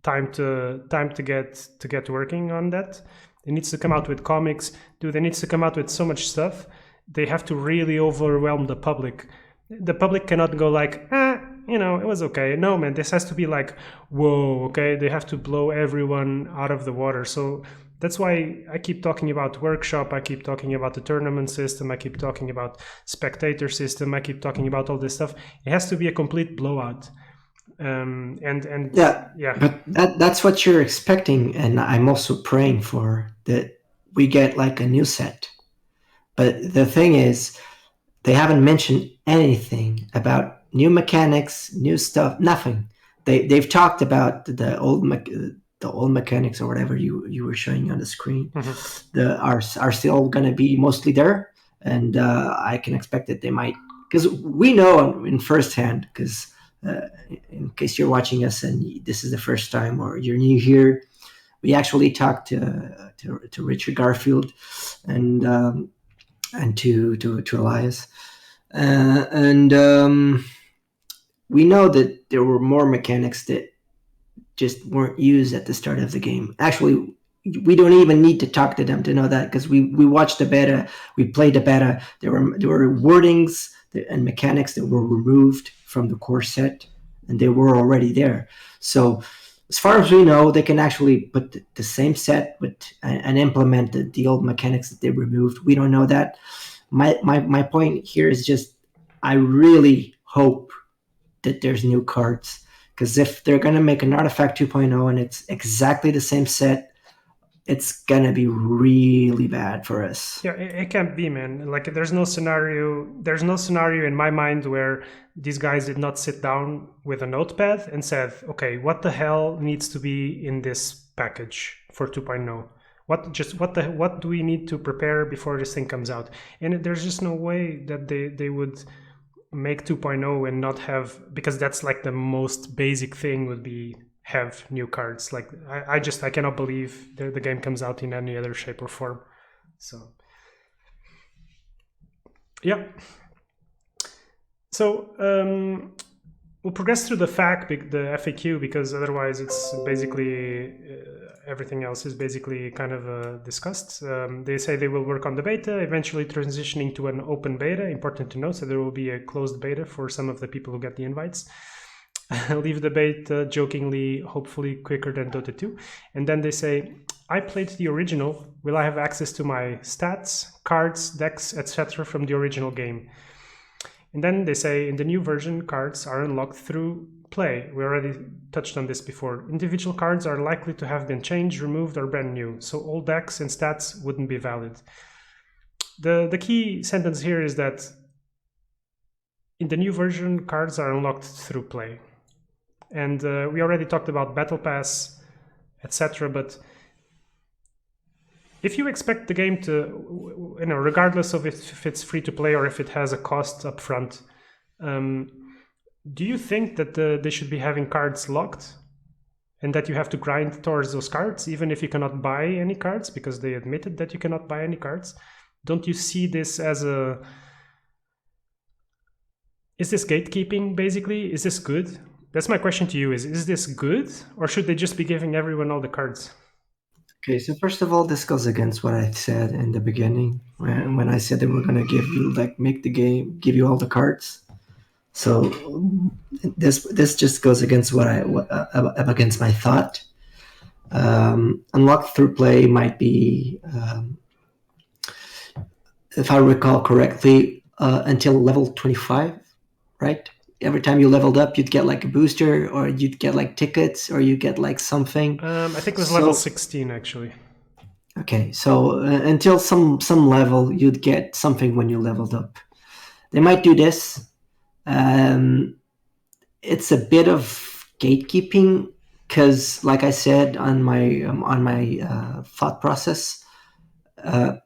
A: time to get working on that. It needs to come out with comics. Dude, it needs to come out with so much stuff. They have to really overwhelm the public. The public cannot go like, it was okay. No, man, this has to be like, whoa, okay. They have to blow everyone out of the water. So that's why I keep talking about workshop. I keep talking about the tournament system. I keep talking about spectator system. I keep talking about all this stuff. It has to be a complete blowout. Yeah.
B: But that's what you're expecting, and I'm also praying for that we get like a new set. But the thing is, they haven't mentioned anything about new mechanics, new stuff, nothing. They've talked about the old mechanics or whatever you were showing on the screen. Are still going to be mostly there, and I can expect that they might, because we know in firsthand, because in case you're watching us and this is the first time or you're new here, we actually talked to Richard Garfield and to Elias, and we know that there were more mechanics that just weren't used at the start of the game. Actually, we don't even need to talk to them to know that, because we watched the beta, we played the beta. There were wordings and mechanics that were removed from the core set, and they were already there. So as far as we know, they can actually put the same set and implement the old mechanics that they removed. We don't know that. My point here is just, I really hope that there's new cards, because if they're going to make an Artifact 2.0 and it's exactly the same set, it's going to be really bad for us.
A: Yeah, it can't be, man. Like, there's no scenario in my mind where these guys did not sit down with a notepad and said, okay, what the hell needs to be in this package for 2.0? What do we need to prepare before this thing comes out? And there's just no way that they would make 2.0 and not have, because that's like the most basic thing would be have new cards. Like, I cannot believe the game comes out in any other shape or form. So yeah. So we'll progress through the FAQ, because otherwise it's basically everything else is basically kind of discussed. They say they will work on the beta, eventually transitioning to an open beta. Important to note, so there will be a closed beta for some of the people who get the invites. Leave the beta jokingly, hopefully quicker than Dota 2. And then they say, I played the original. Will I have access to my stats, cards, decks, etc. from the original game? And then they say, in the new version, cards are unlocked through play. We already touched on this before. Individual cards are likely to have been changed, removed, or brand new, so old decks and stats wouldn't be valid. The key sentence here is that in the new version, cards are unlocked through play. And we already talked about Battle Pass, etc. But if you expect the game to, regardless of if it's free to play or if it has a cost up front, do you think that they should be having cards locked and that you have to grind towards those cards, even if you cannot buy any cards, because they admitted that you cannot buy any cards? Don't you see this as is this gatekeeping, basically? Is this good? That's my question to you. Is this good, or should they just be giving everyone all the cards?
B: Okay, so first of all, this goes against what I said in the beginning when I said that we're going to give you, like, make the game, give you all the cards. So this just goes against against my thought. Unlocked through play might be, if I recall correctly, until level 25, right? every time you leveled up, you'd get like a booster, or you'd get like tickets, or you get like something.
A: I think it was level
B: So
A: 16 actually.
B: okay, so until some level, you'd get something when you leveled up. They might do this. Um, it's a bit of gatekeeping because, like I said on my thought process, uh,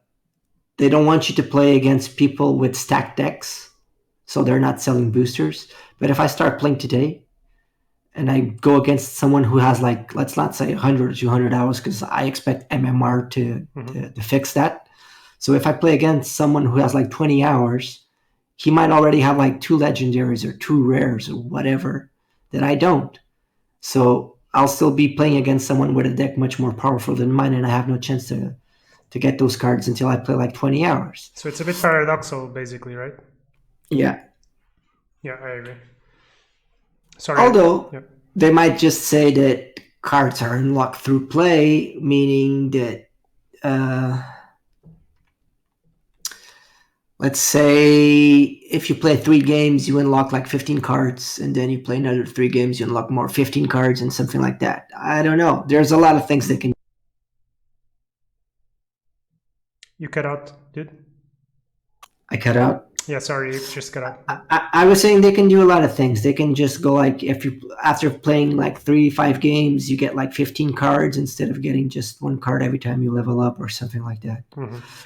B: they don't want you to play against people with stacked decks, so they're not selling boosters. But if I start playing today and I go against someone who has like, let's not say 100 or 200 hours, because I expect MMR to fix that. So if I play against someone who has like 20 hours, he might already have like 2 legendaries or 2 rares or whatever that I don't. So I'll still be playing against someone with a deck much more powerful than mine, and I have no chance to get those cards until I play like 20 hours.
A: So it's a bit paradoxical, basically, right?
B: Yeah.
A: Yeah, I agree. Sorry.
B: Although
A: yeah.
B: they might just say that cards are unlocked through play, meaning that let's say if you play 3 games, you unlock like 15 cards, and then you play another 3 games, you unlock more 15 cards, and something like that. I don't know. There's a lot of things they can.
A: You cut out, dude?
B: I cut out.
A: Yeah, sorry, you just cut out.
B: I was saying they can do a lot of things. They can just go like, if you after playing like 3-5 games, you get like 15 cards instead of getting just 1 card every time you level up or something like that.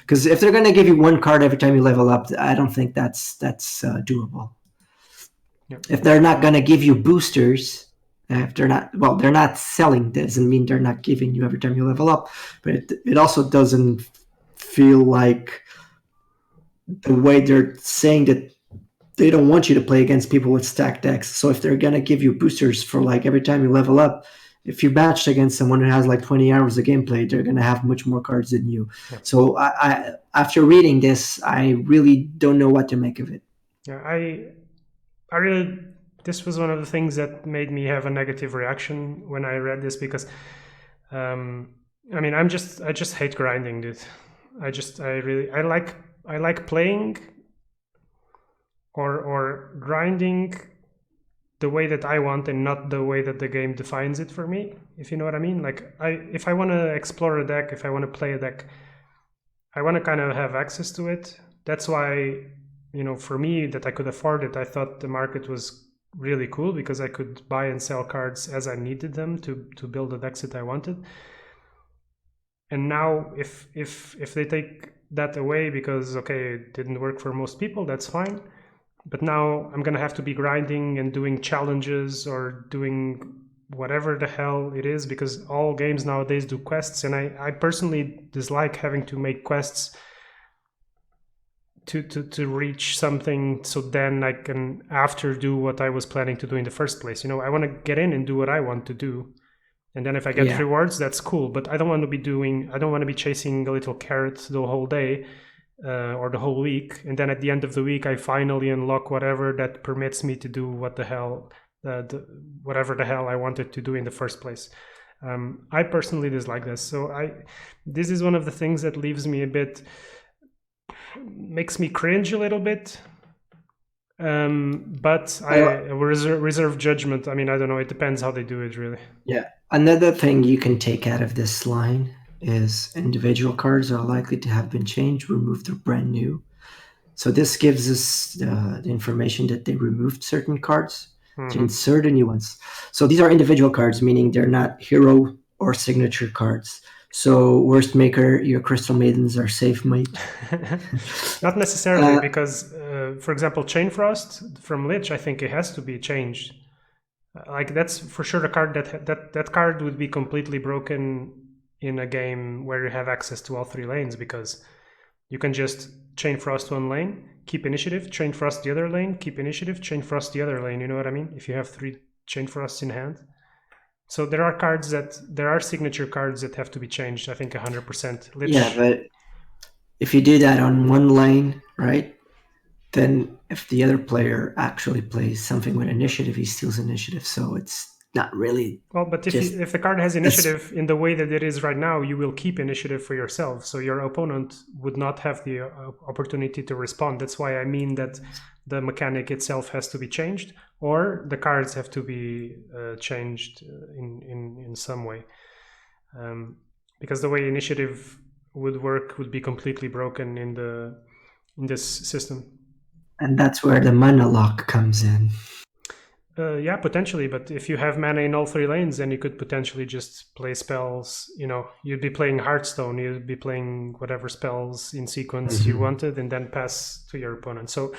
B: Because if they're going to give you 1 card every time you level up, I don't think that's doable.
A: Yeah.
B: If they're not going to give you boosters, if they're not selling, doesn't mean they're not giving you every time you level up, but it also doesn't feel like the way they're saying that they don't want you to play against people with stacked decks. So if they're going to give you boosters for like every time you level up, if you matched against someone who has like 20 hours of gameplay, they're going to have much more cards than you. Yeah. So I after reading this, I really don't know what to make of it.
A: Yeah, I really, this was one of the things that made me have a negative reaction when I read this, because I mean, I just hate grinding, dude. I like playing or grinding the way that I want, and not the way that the game defines it for me, if you know what I mean. Like, if I want to explore a deck, if I want to play a deck, I want to kind of have access to it. That's why, you know, for me, that I could afford it, I thought the market was really cool, because I could buy and sell cards as I needed them to build the decks that I wanted. And now if they take that away because, okay, it didn't work for most people, that's fine. But now I'm going to have to be grinding and doing challenges or doing whatever the hell it is, because all games nowadays do quests. And I personally dislike having to make quests to reach something, so then I can after do what I was planning to do in the first place. You know, I want to get in and do what I want to do. And then if I get rewards, that's cool. But I don't want to be chasing a little carrot the whole day or the whole week. And then at the end of the week, I finally unlock whatever that permits me to do whatever the hell I wanted to do in the first place. I personally dislike this. So this is one of the things that makes me cringe a little bit. But I reserve judgment. I mean, I don't know. It depends how they do it, really.
B: Yeah. Another thing you can take out of this line is individual cards are likely to have been changed, removed, or brand new. So this gives us the information that they removed certain cards to insert new ones. So these are individual cards, meaning they're not hero or signature cards. So worst maker, your Crystal Maidens are safe, mate.
A: Not necessarily, because, for example, Chain Frost from Lich, I think it has to be changed. Like, that's for sure a card that card would be completely broken in a game where you have access to all 3 lanes, because you can just Chain Frost one lane, keep initiative, Chain Frost the other lane, keep initiative, Chain Frost the other lane. You know what I mean? If you have 3 Chain Frosts in hand. So there are signature cards that have to be changed, I think 100%. Lich.
B: Yeah, but if you do that on one lane, right, then if the other player actually plays something with initiative, he steals initiative. So it's not really.
A: Well, but
B: Just
A: if the card has
B: that's
A: initiative in the way that it is right now, you will keep initiative for yourself. So your opponent would not have the opportunity to respond. That's why I mean that the mechanic itself has to be changed, or the cards have to be changed in some way. Because the way initiative would work would be completely broken in this system.
B: and that's where the mana lock comes in.
A: Yeah, potentially. But if you have mana in all three lanes, then you could potentially just play spells. You'd be playing Hearthstone. You'd be playing whatever spells in sequence you wanted, and then pass to your opponent. So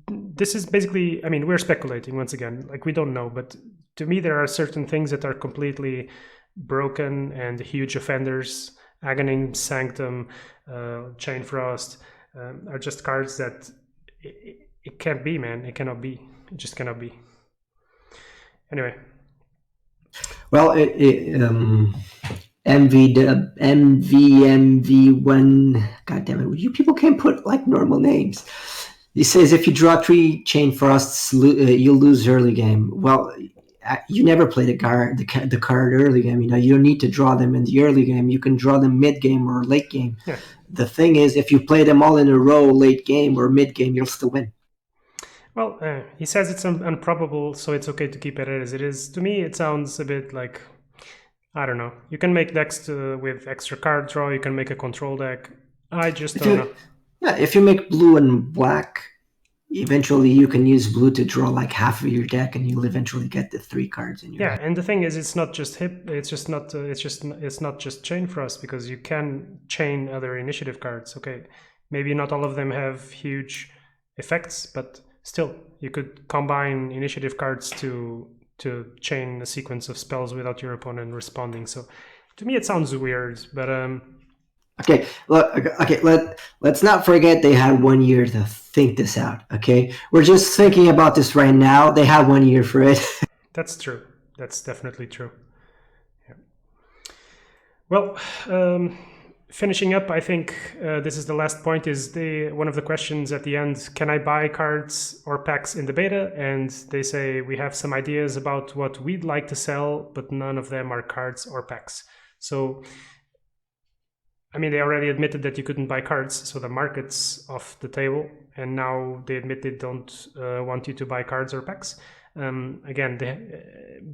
A: this is basically. I mean, we're speculating once again. Like, we don't know, but to me, there are certain things that are completely broken and huge offenders. Aghanim, Sanctum, Chain Frost are just cards that it can't be, man. It cannot be. It just cannot be. Anyway,
B: Well, MVMV1. God damn it! You people can't put like normal names. He says if you draw 3 Chain Frosts, you'll lose early game. Well, you never play the card early game. You don't need to draw them in the early game. You can draw them mid game or late game.
A: Yeah.
B: The thing is, if you play them all in a row, late game or mid game, you'll still win.
A: Well, he says it's improbable, so it's okay to keep it as it is. To me, it sounds a bit like, I don't know. You can make decks with extra card draw. You can make a control deck. I just don't know.
B: Yeah, if you make blue and black, eventually you can use blue to draw like half of your deck, and you'll eventually get the 3 cards in your
A: hand. And the thing is, it's not just it's not just Chain Frost, because you can chain other initiative cards. Okay, maybe not all of them have huge effects, but still, you could combine initiative cards to chain a sequence of spells without your opponent responding. So, to me, it sounds weird, but
B: Okay, let's not forget they had 1 year to think this out. Okay, we're just thinking about this right now. They had 1 year for it.
A: That's true. That's definitely true. Yeah. Well, finishing up, I think this is the last point. Is one of the questions at the end? Can I buy cards or packs in the beta? And they say we have some ideas about what we'd like to sell, but none of them are cards or packs. So, I mean, they already admitted that you couldn't buy cards, so the market's off the table. And now they admit they don't want you to buy cards or packs. Again,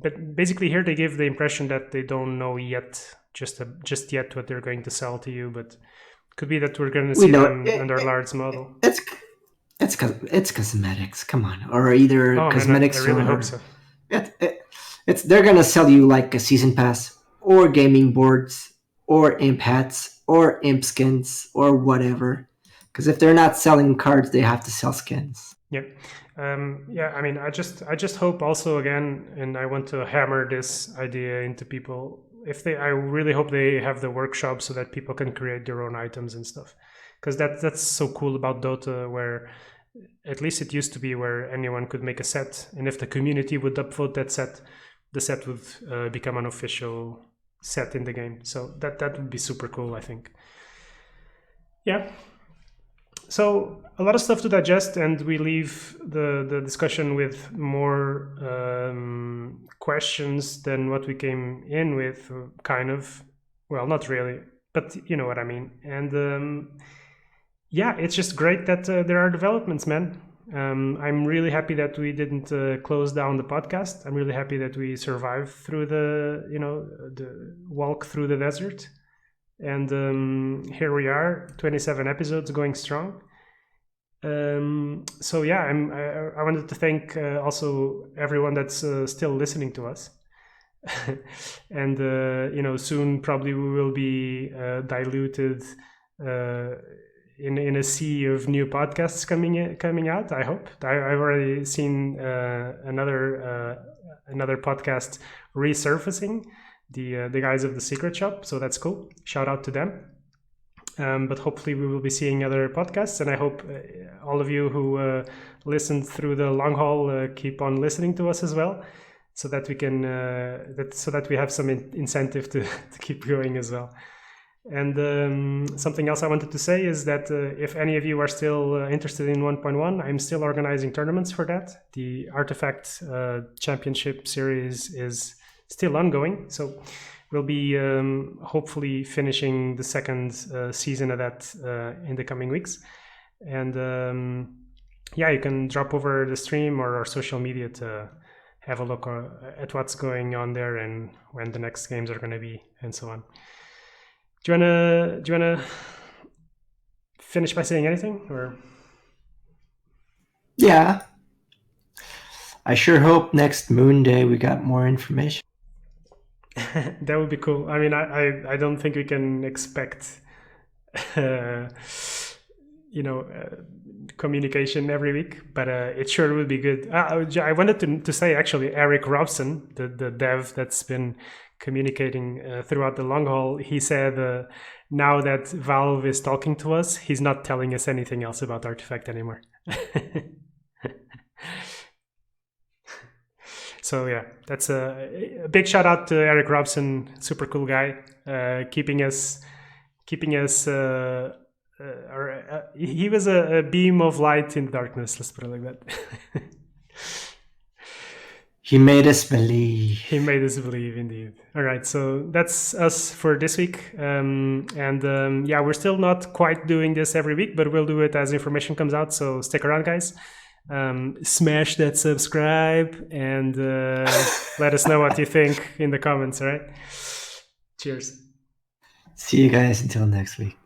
A: but basically here they give the impression that they don't know yet, just yet, what they're going to sell to you. But it could be that we're going to see them under Lard's model.
B: It's cosmetics. Come on, or either cosmetics.
A: Man, I really hope so.
B: They're going to sell you like a season pass or gaming boards or imp hats or imp skins or whatever. Because if they're not selling cards, they have to sell skins.
A: Yeah. I mean, I just hope also, again, and I want to hammer this idea into people. I really hope they have the workshop so that people can create their own items and stuff. Because that's so cool about Dota, where at least it used to be where anyone could make a set, and if the community would upvote that set, the set would become an official set in the game. So that would be super cool, I think. Yeah. So a lot of stuff to digest, and we leave the discussion with more questions than what we came in with, kind of. Well, not really, but you know what I mean. And yeah, it's just great that there are developments, man. I'm really happy that we didn't close down the podcast. I'm really happy that we survived through the walk through the desert. And here we are, 27 episodes going strong. So yeah, I wanted to thank also everyone that's still listening to us. And soon probably we will be diluted in a sea of new podcasts coming out. I hope. I've already seen another podcast resurfacing. The guys of the Secret Shop, so that's cool. Shout out to them. But hopefully we will be seeing other podcasts, and I hope all of you who listened through the long haul keep on listening to us as well, so that we can so that we have some incentive to keep going as well. And something else I wanted to say is that if any of you are still interested in 1.1, I'm still organizing tournaments for that. The Artifact Championship Series is still ongoing, so we'll be hopefully finishing the second season of that in the coming weeks. And yeah, you can drop over the stream or our social media to have a look at what's going on there and when the next games are going to be and so on. Do you wanna finish by saying anything, or?
B: Yeah. I sure hope next Moonday we got more information.
A: That would be cool. I mean, I don't think we can expect, uh, communication every week, but it sure would be good. I wanted to say actually, Eric Robson, the dev that's been communicating throughout the long haul, he said now that Valve is talking to us, he's not telling us anything else about Artifact anymore. So yeah, that's a big shout out to Eric Robson, super cool guy, keeping us. He was a beam of light in the darkness. Let's put it like that.
B: He made us believe.
A: He made us believe, indeed. All right, so that's us for this week. Yeah, we're still not quite doing this every week, but we'll do it as information comes out. So stick around, guys. Smash that subscribe and let us know what you think in the comments. All right. Cheers.
B: See you guys until next week.